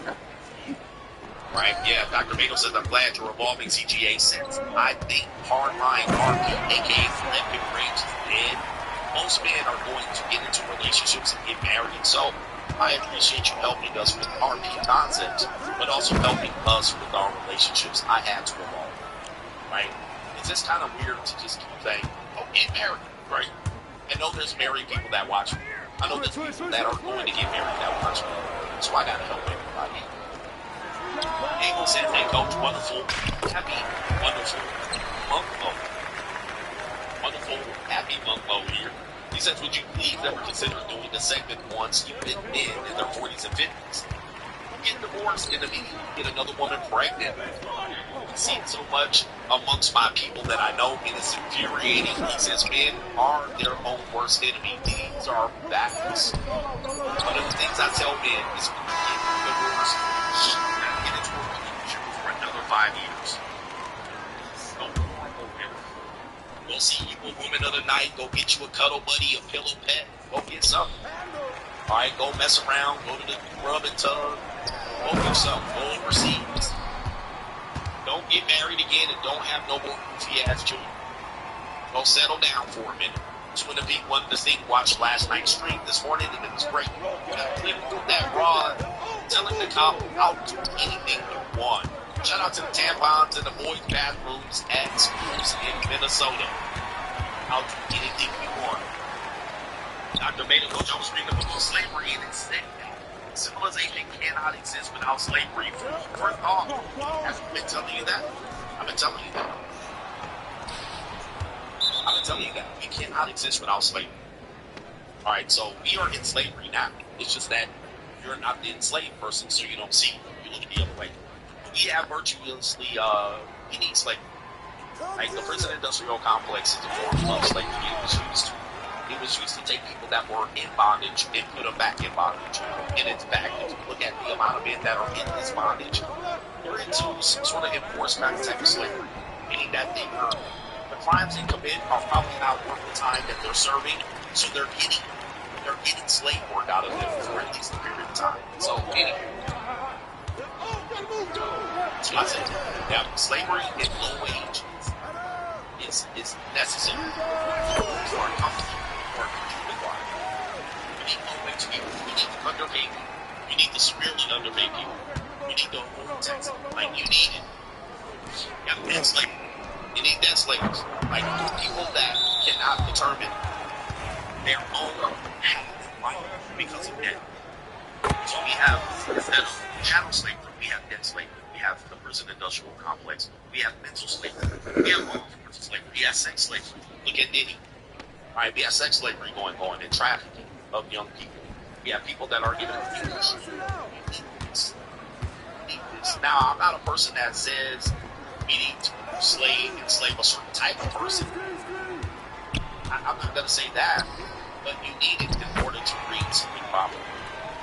Right? Yeah, Dr. Mato says, I'm glad you're evolving CGA since I think hardline RP, aka collective rage, is dead. Most men are going to get into relationships and get married, so I appreciate you helping us with RP concepts, but also helping us with our relationships. I had to evolve. Right? It's just kind of weird to just keep saying, oh, get married, right? I know there's married people that watch me. I know there's people that are going to get married that watch me. So I gotta help everybody. Angle said, hey coach, wonderful, happy, wonderful month low. Wonderful, happy month low here. He says, would you please ever consider doing the segment once you've been men in their 40s and 50s? Get divorced and immediately get another woman pregnant. I see it so much amongst my people that I know it is infuriating. He says men are their own worst enemy. These are facts. One of the things I tell men is when you get divorced, not get into a relationship for another 5 years. Go see you a woman of the night, go get you a cuddle buddy, a pillow pet, go get something. Alright, go mess around, go to the rub and tub, go do something, go overseas. Don't get married again and don't have no more goofy ass children. Go settle down for a minute. It's one of the one of the things watched last night's stream this morning and it was great. You gotta live with that rod, telling the cop I'll do anything you want. Shout out to the tampons in the boys' bathrooms at schools in Minnesota. I'll do anything you want. Dr. Maynard, Coach, I was reading about slavery and it said that civilization cannot exist without slavery. For thought. I've been telling you that. I've been telling you that. We cannot exist without slavery. Alright, so we are in slavery now. It's just that you're not the enslaved person, so you don't see it. You look the other way. We have virtuously, we need slavery. Like the prison industrial complex is a form of slavery. It was used to take people that were in bondage and put them back in bondage. And it's back. If you look at the amount of men that are in this bondage, they're into some sort of enforced type of slavery. Meaning that the crimes they commit are probably not worth the time that they're serving, so they're getting slave work out of them for at least a period of time. So anyway. So I said, yeah, slavery and low wage is necessary for a company or a human life. We need low wage people. We need to underpay people. We need to severely underpay people. We need to avoid taxes. Like, you need it. You got debt slavery. You need debt slaves. Like, people that cannot determine their own path in life because of debt. So we have, instead of chattel slavery, we have debt slavery. We We have the prison industrial complex. We have mental slavery. We have all forms of slavery. We have sex slavery. Look at Diddy. All right, we have sex slavery going on and trafficking of young people. We have people that are even abused. Now, I'm not a person that says we need to enslave a certain type of person. I'm not going to say that, but you need it in order to read something properly.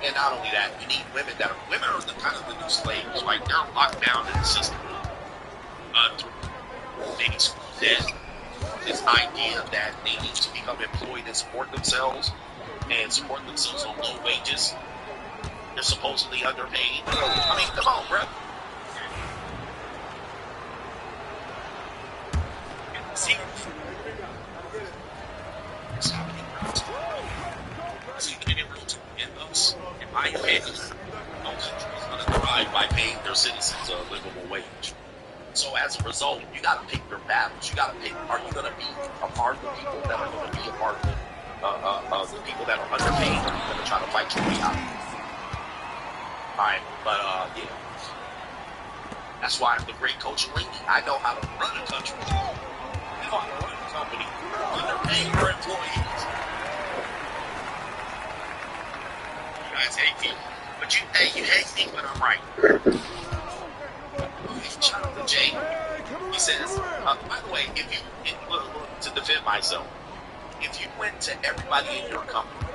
And not only that, you need women are the kind of the new slaves. Like, they're locked down in the system through maybe school debt. This idea that they need to become employed and support themselves on low wages. They're supposedly underpaid. I mean, come on, bro. See, it's happening. So you can't ever in those, in my opinion, no country is going to thrive by paying their citizens a livable wage. So as a result, you got to pick your battles. You got to pick: are you going to be a part of the people that are going to be a part of the people that are underpaid? Or are you going to try to fight your way out? Alright, but yeah. That's why I'm the great coach and lady. I know how to run a country. I know how to run a company. Underpay your employees. You guys hate me. But you hate me when I'm right. Shout out to Jay. He says, by the way, to defend myself, if you went to everybody in your company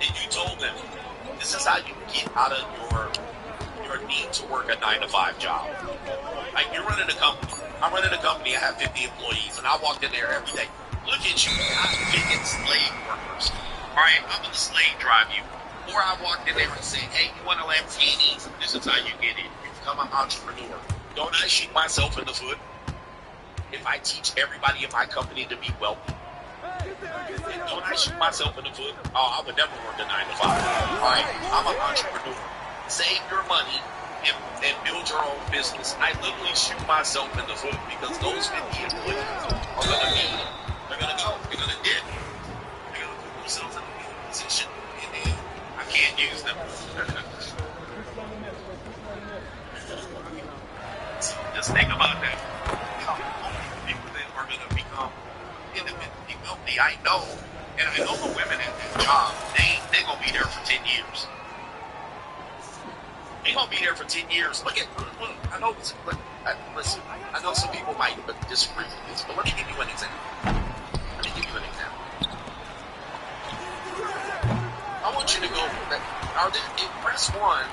and you told them, this is how you get out of your need to work a 9-to-5 job. Like, you're running a company. I'm running a company. I have 50 employees, and I walk in there every day. Look at you, I'm picking slave workers. All right, I'm going to slave drive you. Or I walked in there and said, hey, you want a Lamborghini? This is how you get it. You become an entrepreneur. Don't I shoot myself in the foot if I teach everybody in my company to be wealthy? Don't I shoot myself in the foot? Oh, I would never work a 9-to-5. All right, I'm an entrepreneur. Save your money and build your own business. I literally shoot myself in the foot because those 50 employees are going to be, they're going to go, they're going to dip. They're going to put themselves in a position, and then I can't use them. So just think about that. People that are going to become independently wealthy, I know, and I know the women at that job, they're going to be there for 10 years. They're going to be there for 10 years. Look, I know, listen, I know some people might disagree with this, but let me give you an example. I want you to go, in press 1,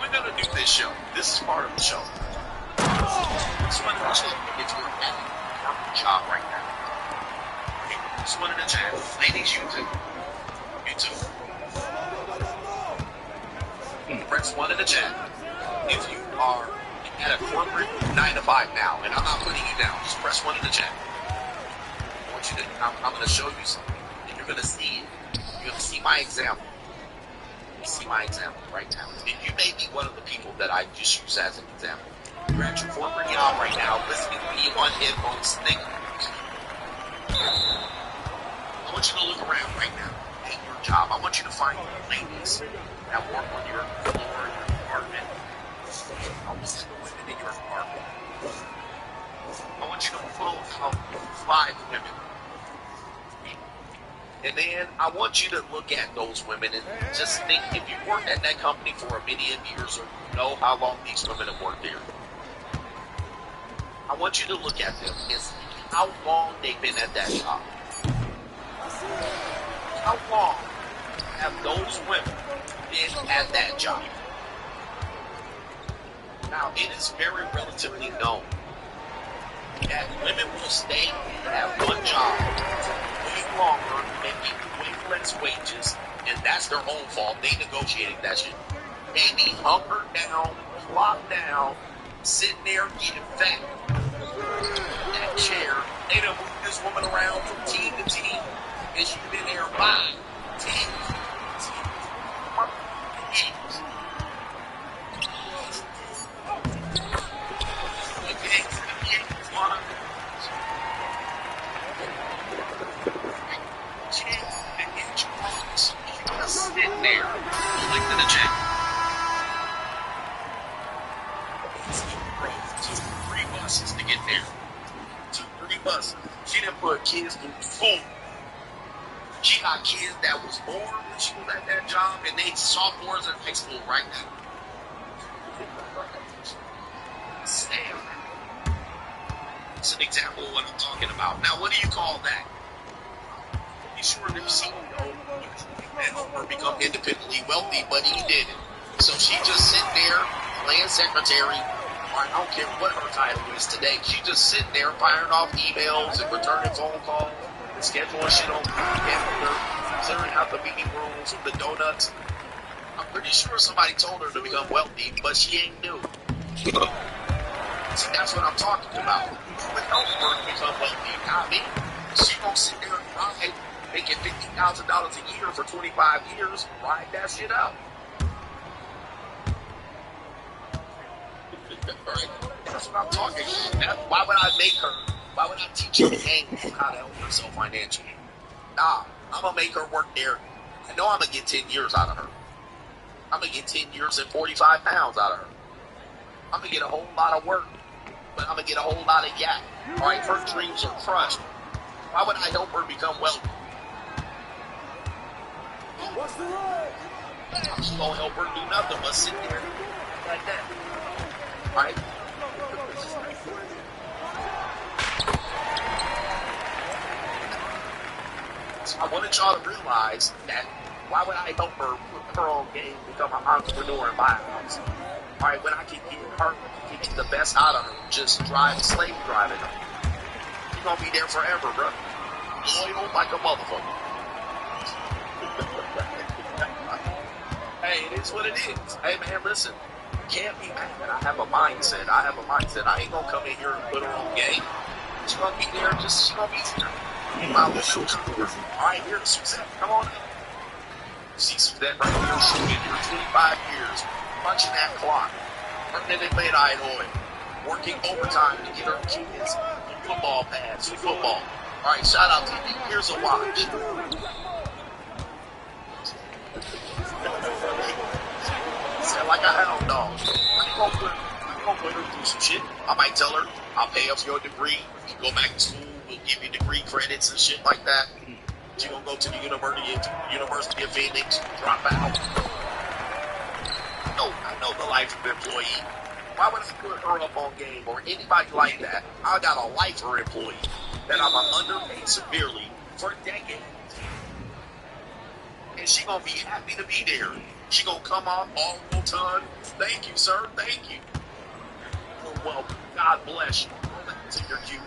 we're going to do this show. This is part of the show. Just wanted to check if you're at your job right now. Okay, just wanted to check. Ladies, you too. You too. Press 1 in the chat if you are at a corporate 9-to-5 now, and I'm not putting you down. Just press 1 in the chat. I want you to. I'm going to show you something, and you're going to see it. You're going to see my example. You see my example right now. And you may be one of the people that I just use as an example. You're at your corporate job right now, listening to me on headphones, thinking. I want you to look around right now at your job. I want you to find ladies that work on your floor, your department. I want you to women in your department. I want you to pull out 5 women. And then I want you to look at those women and just think, if you worked at that company for a many years, or you know how long these women have worked there, I want you to look at them and see how long they've been at that job. How long have those women been at that job? Now, it is very relatively known that women will stay at one job way longer and get way less wages, and that's their own fault. They negotiated that shit. They be hunkered down, locked down, sitting there getting fat. That chair, they done moved this woman around from team to team, and she's been there 5, 10 years. Sitting there, collecting a check. Plus, she didn't put kids through school. She got kids that was born when she was at that job, and they sophomores in high school right now. Sam. It's an example of what I'm talking about. Now, what do you call that? Be sure their CEO and help her become independently wealthy, but he didn't. So she just sit there playing secretary, or I don't care what her title is today. She just sitting there firing off emails and returning phone calls, and scheduling shit on calendar, clearing out the meeting rooms with the donuts. I'm pretty sure somebody told her to become wealthy, but she ain't new. See, that's what I'm talking about. Who would help her become wealthy? Not me. She gonna sit there and ride, making $50,000 a year for 25 years, ride that shit out. Right? That's what I'm talking about. Why would I make her? Why would I teach her the game of how to help herself financially? Nah, I'm gonna make her work there. I know I'm gonna get 10 years out of her. I'm gonna get 10 years and 45 pounds out of her. I'm gonna get a whole lot of work, but I'm gonna get a whole lot of yak. All right, her dreams are crushed. Why would I help her become wealthy? What's the ride? I'm just gonna help her do nothing but sit there like that. All right? So I wanted y'all to realize that why would I help her with her own game, become an entrepreneur and buy a house? All right, when I can get the best out of her, just slave driving her. You're gonna be there forever, bro. Loyal like a motherfucker. Hey, it is what it is. Hey, man, listen. Can't be mad that I have a mindset. I ain't gonna come in here and put her on game. She's gonna be there. She's gonna be there. My loyal customer. All right, here's Suzette. Come on up. See Suzette right here. She's been here 25 years, punching that clock, earning in midnight oil, working overtime to get her kids football pads for football. All right, shout out to you. Here's a watch. Sound like a hound dog. I'm gonna put her through some shit. I might tell her, I'll pay off your degree. You go back to school, we'll give you degree credits and shit like that. She's gonna go to the University of Phoenix, drop out. No, I know the life of employee. Why would I put her up on game or anybody like that? I got a lifer employee that I'm underpaid severely for decades. And she gonna be happy to be there. She gonna come off all the time. Thank you, sir. Thank you. Well, God bless you. To your cue.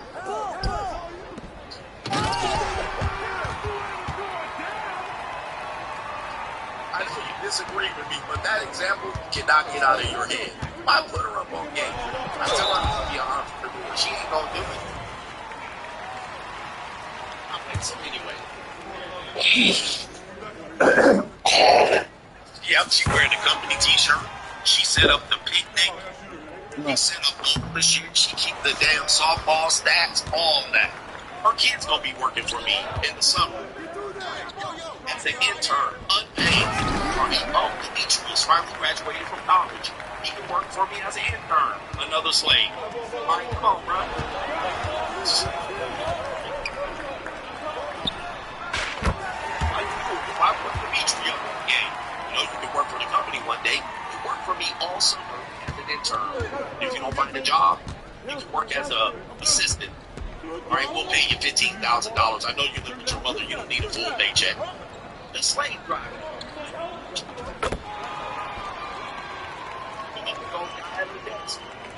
I know you disagree with me, but that example cannot get out of your head. I put her up on game. I tell her to be an entrepreneur. She ain't gonna do it. I'll make some anyway. Yep, she wearing the company t-shirt. She set up the picnic. He set up all the shit. She keep the damn softball stats, all that. Her kid's gonna be working for me in the summer. As an intern, unpaid. Demetrius finally graduated from college. He can work for me as an intern. Another slave. All right, come on, bro. Why put Demetri up in the game? You know, you can work for the company one day. You work for me all summer as an intern. If you don't find a job, you can work as an assistant. All right, we'll pay you $15,000. I know you live with your mother. You don't need a full paycheck. The slave driver.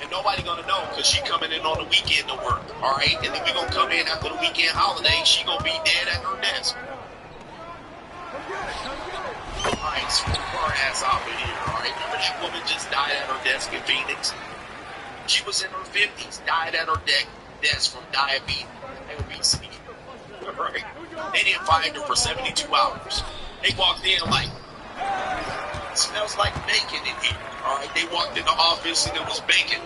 And nobody gonna know because she coming in on the weekend to work. All right, and then we gonna come in after the weekend holiday. She gonna be dead at her desk. All right, swoop her ass off of here. All right, remember that woman just died at her desk in Phoenix? She was in her 50s, died at her desk from diabetes, obesity. All right, they didn't find her for 72 hours. They walked in like, it smells like bacon in here. All right, they walked in the office and it was bacon.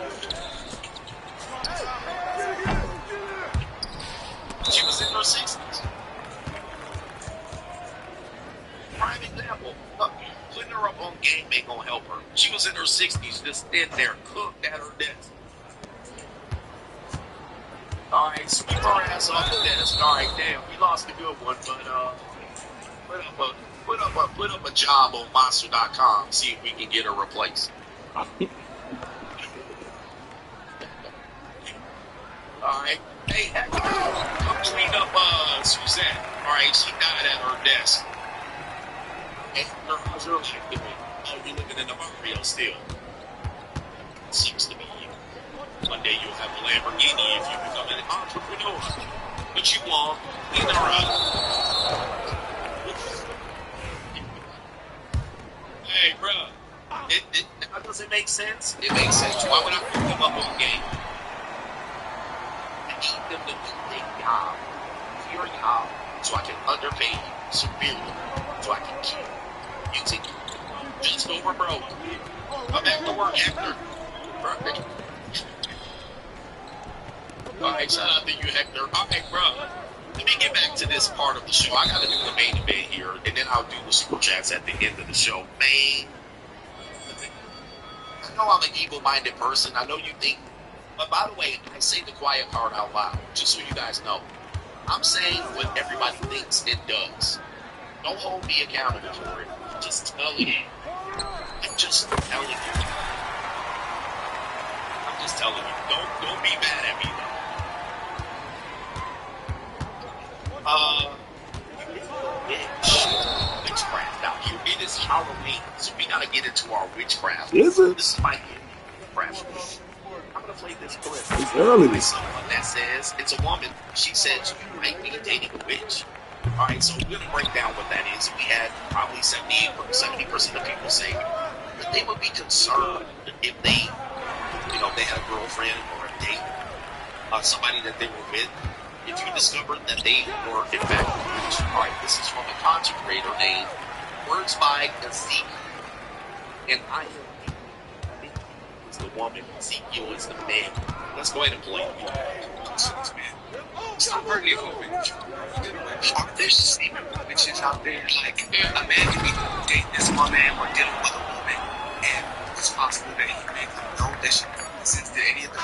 She was in her 60s. Prime example. Look, putting her up on game ain't gonna help her. She was in her 60s, just in there, cooked at her desk. All right, sweep our ass off the desk. All right, damn, we lost a good one, but put up a job on Monster.com. See if we can get her replaced. All right, hey, come clean up Suzette. All right, she died at her desk. Hey, how's your life doing? Oh, you living in the barrio still? Seems to be you. One day you'll have a Lamborghini if you become an entrepreneur. But you won't. Clean her up. Hey, bro. Does it make sense? It makes sense. Why would I put them up on game? I need them to do their job. Your job. So I can underpay you severely. So I can keep using you. Just over broke. Come back to work after. Perfect. Alright, shout out to you, Hector. Alright, bro. Let me get back to this part of the show. I gotta do the main event here, and then I'll do the super chats at the end of the show. I know I'm an evil-minded person. I know you think. But by the way, I say the quiet part out loud, just so you guys know. I'm saying what everybody thinks it does. Don't hold me accountable for it. I'm just telling you. I'm just telling you. I'm just telling you. Don't be mad at me though. Witchcraft out here. It is Halloween, so we gotta get into our witchcraft. Is it? This is my witchcraft. I'm gonna play this clip. It's early. By someone that says it's a woman. She says you might be dating a witch. All right, so we're gonna break down what that is. We had probably 70% of people saying that they would be concerned if they, they had a girlfriend or a date, somebody that they were with. If you discovered that they were in fact a witch. All right, this is from a content creator named Words by Zeke, and I am is the woman, Ezekiel is the man. Let's go ahead and play it. Stop hurting your woman. There's even witches out there. Like, a man can be dating this woman or dealing with a woman, and it's possible that he may not know that she listens to any of the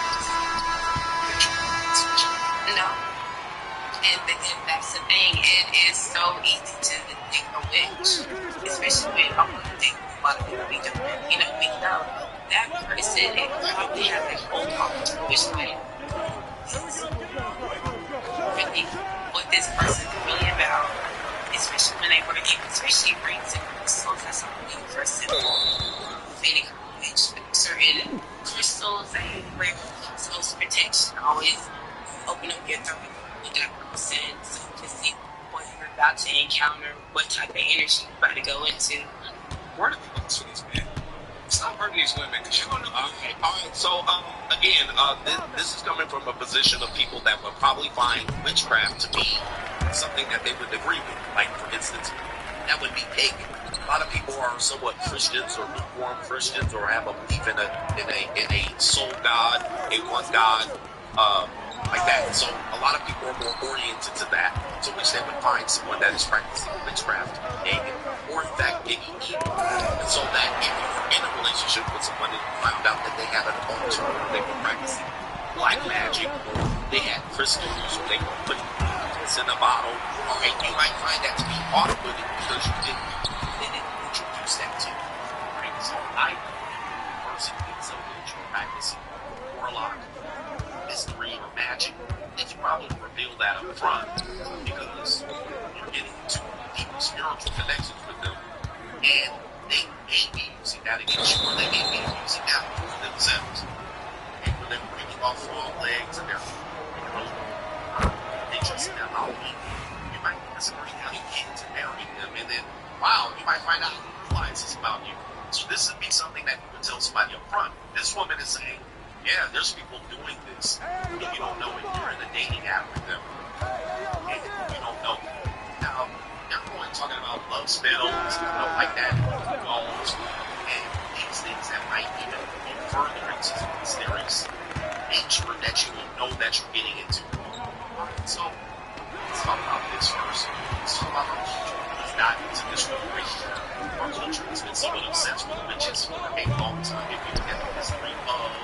No. And that's the thing. It is so easy to think a witch, especially when I'm thinking a lot of people we know that person it probably has a whole which like really what this person is really about, especially when they work, especially brings in crystals. That's something person meaning which certain crystals they wear crystals protection always open up your throat with that person so you can see what you're about to encounter, what type of energy you're about to go into. Word of the these man. Stop hurting these women because you're gonna. Okay, all right. So again, this is coming from a position of people that would probably find witchcraft to be something that they would agree with. Like for instance, that would be pagan. A lot of people are somewhat Christians or lukewarm Christians or have a belief in a soul God, a one God. Like that. So a lot of people are more oriented to that, to which they would find someone that is practicing witchcraft, pagan, or in fact maybe evil. And so that if you were in a relationship with someone and you found out that they had an altar, or they were practicing black magic, or they had crystals, or they were putting this in a bottle, alright, you might find that to be off-putting because you didn't introduce that to you. Right? So I person thinks of which you're practicing warlock, mystery or magic, they can probably reveal that up front because you're getting into deep spiritual connections with them, and they may be using that against you, or they may be using that for themselves. And for them breaking off long legs and they're interested in Halloween, you might disagree having kids and marrying them, and then wow, you might find out who realizes this about you. So this would be something that you would tell somebody up front. This woman is saying, yeah, there's people doing this. And you don't know if you're in a dating app with them. And you don't know. Now, everyone's talking about love spells and stuff like that, calls, and these things that might even be furtherance of mysterious nature that you will know that you're getting into. So, let's talk about this first. Let's talk about our culture. Let's dive into this real quick. Our culture has been somewhat obsessed with witches for a long time. If you look at the history of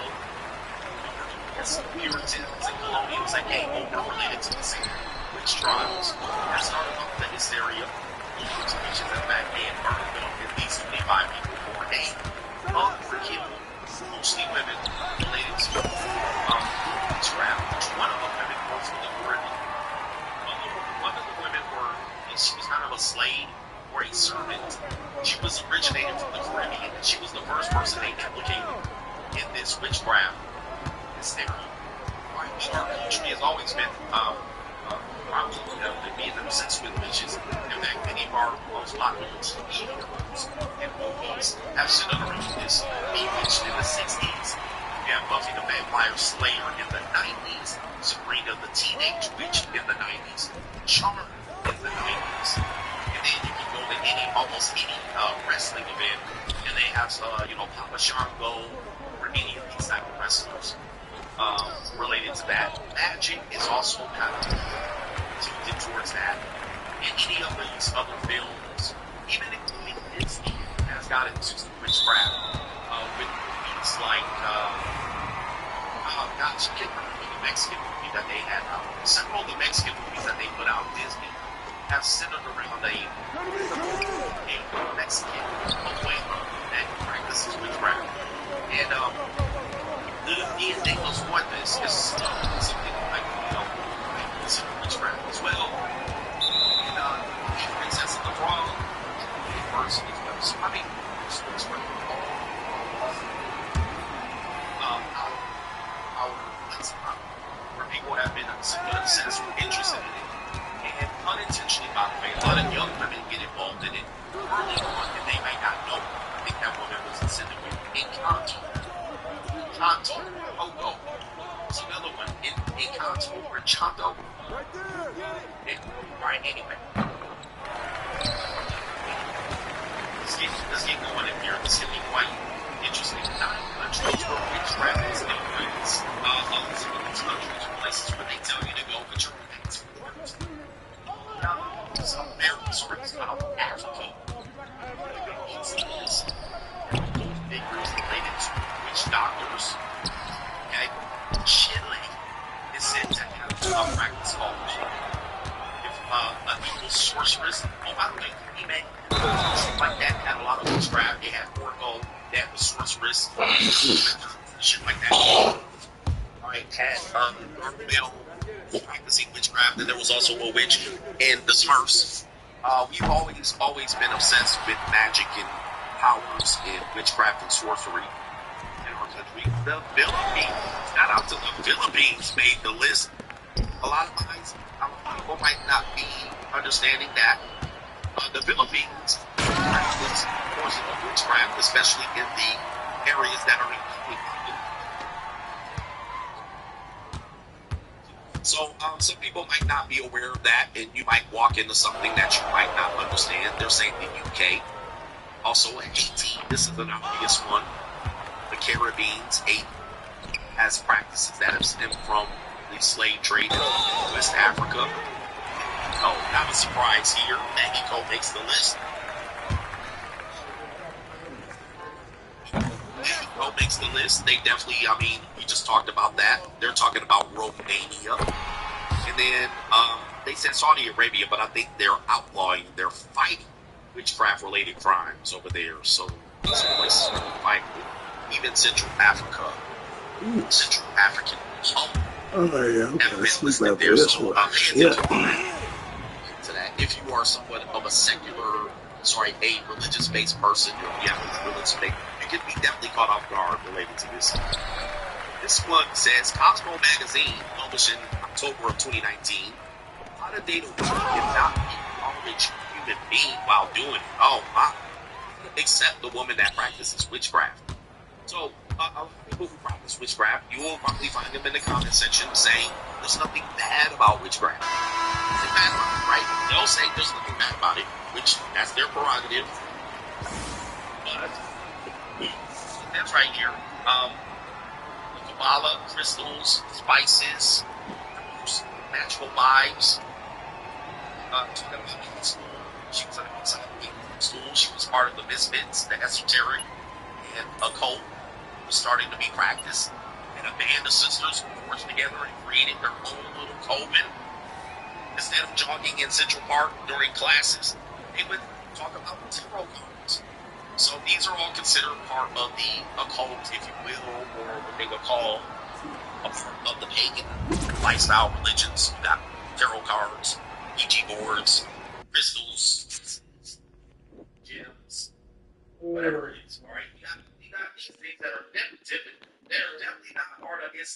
this Puritans and colonials that came over related to the same witch trials that started off the hysteria, witches in fact being burned up, at least 25 people for a day. Were killed, mostly women related to witchcraft, which one of the women was from the Caribbean. One of the women she was kind of a slave or a servant. She was originated from the Caribbean, and she was the first person they implicated in this witchcraft hysteria. Our country has always been probably being obsessed with witches. In fact, many of our most popular TV shows and movies have centered around this. Bewitched in the 60s, and Buffy the Vampire Slayer in the 90s, Sabrina the Teenage Witch in the 90s, Charmed in the 90s. And then you can go to almost any wrestling event, and they have, Papa Shango or any of these type of wrestlers related to that. Magic is also kind of tilted towards that. And any of these other films, even including Disney, has got into some witchcraft with movies like, I can't remember the Mexican movie that they had out. Several of the Mexican movies that they put out, Disney, have centered around a Mexican abuela that practices witchcraft. And the Dia de los Muertos is something like, witchcraft as well. And Princess of the Frog, first as well. So, I mean, witchcraft. Where people have been somewhat obsessed or interested in it. And unintentionally, by the way, a lot of young women get involved in it early on, and they may not know. I think that woman was descended with Encanto. Ogo. There's another one, Encanto or Chanto. Right, anyway. Let's get going in here. This can be quite interesting. Not countries where witchcraft is immigrants. Some of these countries are places where they tell you to go, but you're some American stories about Africa. Figures related to witch doctors. Okay? Chile is said to have a practice called if an evil sorceress, by the way, something like that had a lot of witchcraft. They had Orgo, they had the sorceress, shit like that. Right? Had Jankyville practicing witchcraft, and there was also a witch in the Smurfs. We've always been obsessed with magic and powers in witchcraft and sorcery in our country. The Philippines, shout out to the Philippines, made the list. A lot of times, people might not be understanding that the Philippines practice portion of witchcraft, especially in the areas that are included. So some people might not be aware of that, and you might walk into something that you might not understand. They're saying the UK, also Haiti, this is an obvious one. The Caribbean, Haiti, has practices that have stemmed from the slave trade in West Africa. Oh, not a surprise here. Mexico makes the list. Mexico makes the list. They definitely, we just talked about that. They're talking about Romania. And then they said Saudi Arabia, but I think they're outlawing, they're fighting witchcraft-related crimes over there. So some places where they fight. Even Central Africa. Central African. Oh, yeah, okay. Let's sleep there. So to that. If you are somewhat of a religious-based person, you have a religious-based, you can be definitely caught off guard related to this. This one says, Cosmo Magazine, published in October of 2019, how to date a woman cannot acknowledge a human being while doing it. Oh, my. Except the woman that practices witchcraft. So, people who practice witchcraft, you will probably find them in the comment section saying there's nothing bad about witchcraft. Nothing bad about it, right? They'll say there's nothing bad about it, which that's their prerogative. But that's right here. Kabbalah, crystals, spices, natural vibes. She was outside of school. She was part of the Misfits, the esoteric and occult was starting to be practiced. And had a band of sisters who forged together and created their own little coven. Instead of jogging in Central Park during classes, they would talk about tarot cards. So these are all considered part of the occult, if you will, or what they would call a part of the pagan lifestyle religions. You got tarot cards, Ouija boards, crystals, gems, whatever it is. All right, you got these things that are definitely not part of Islam.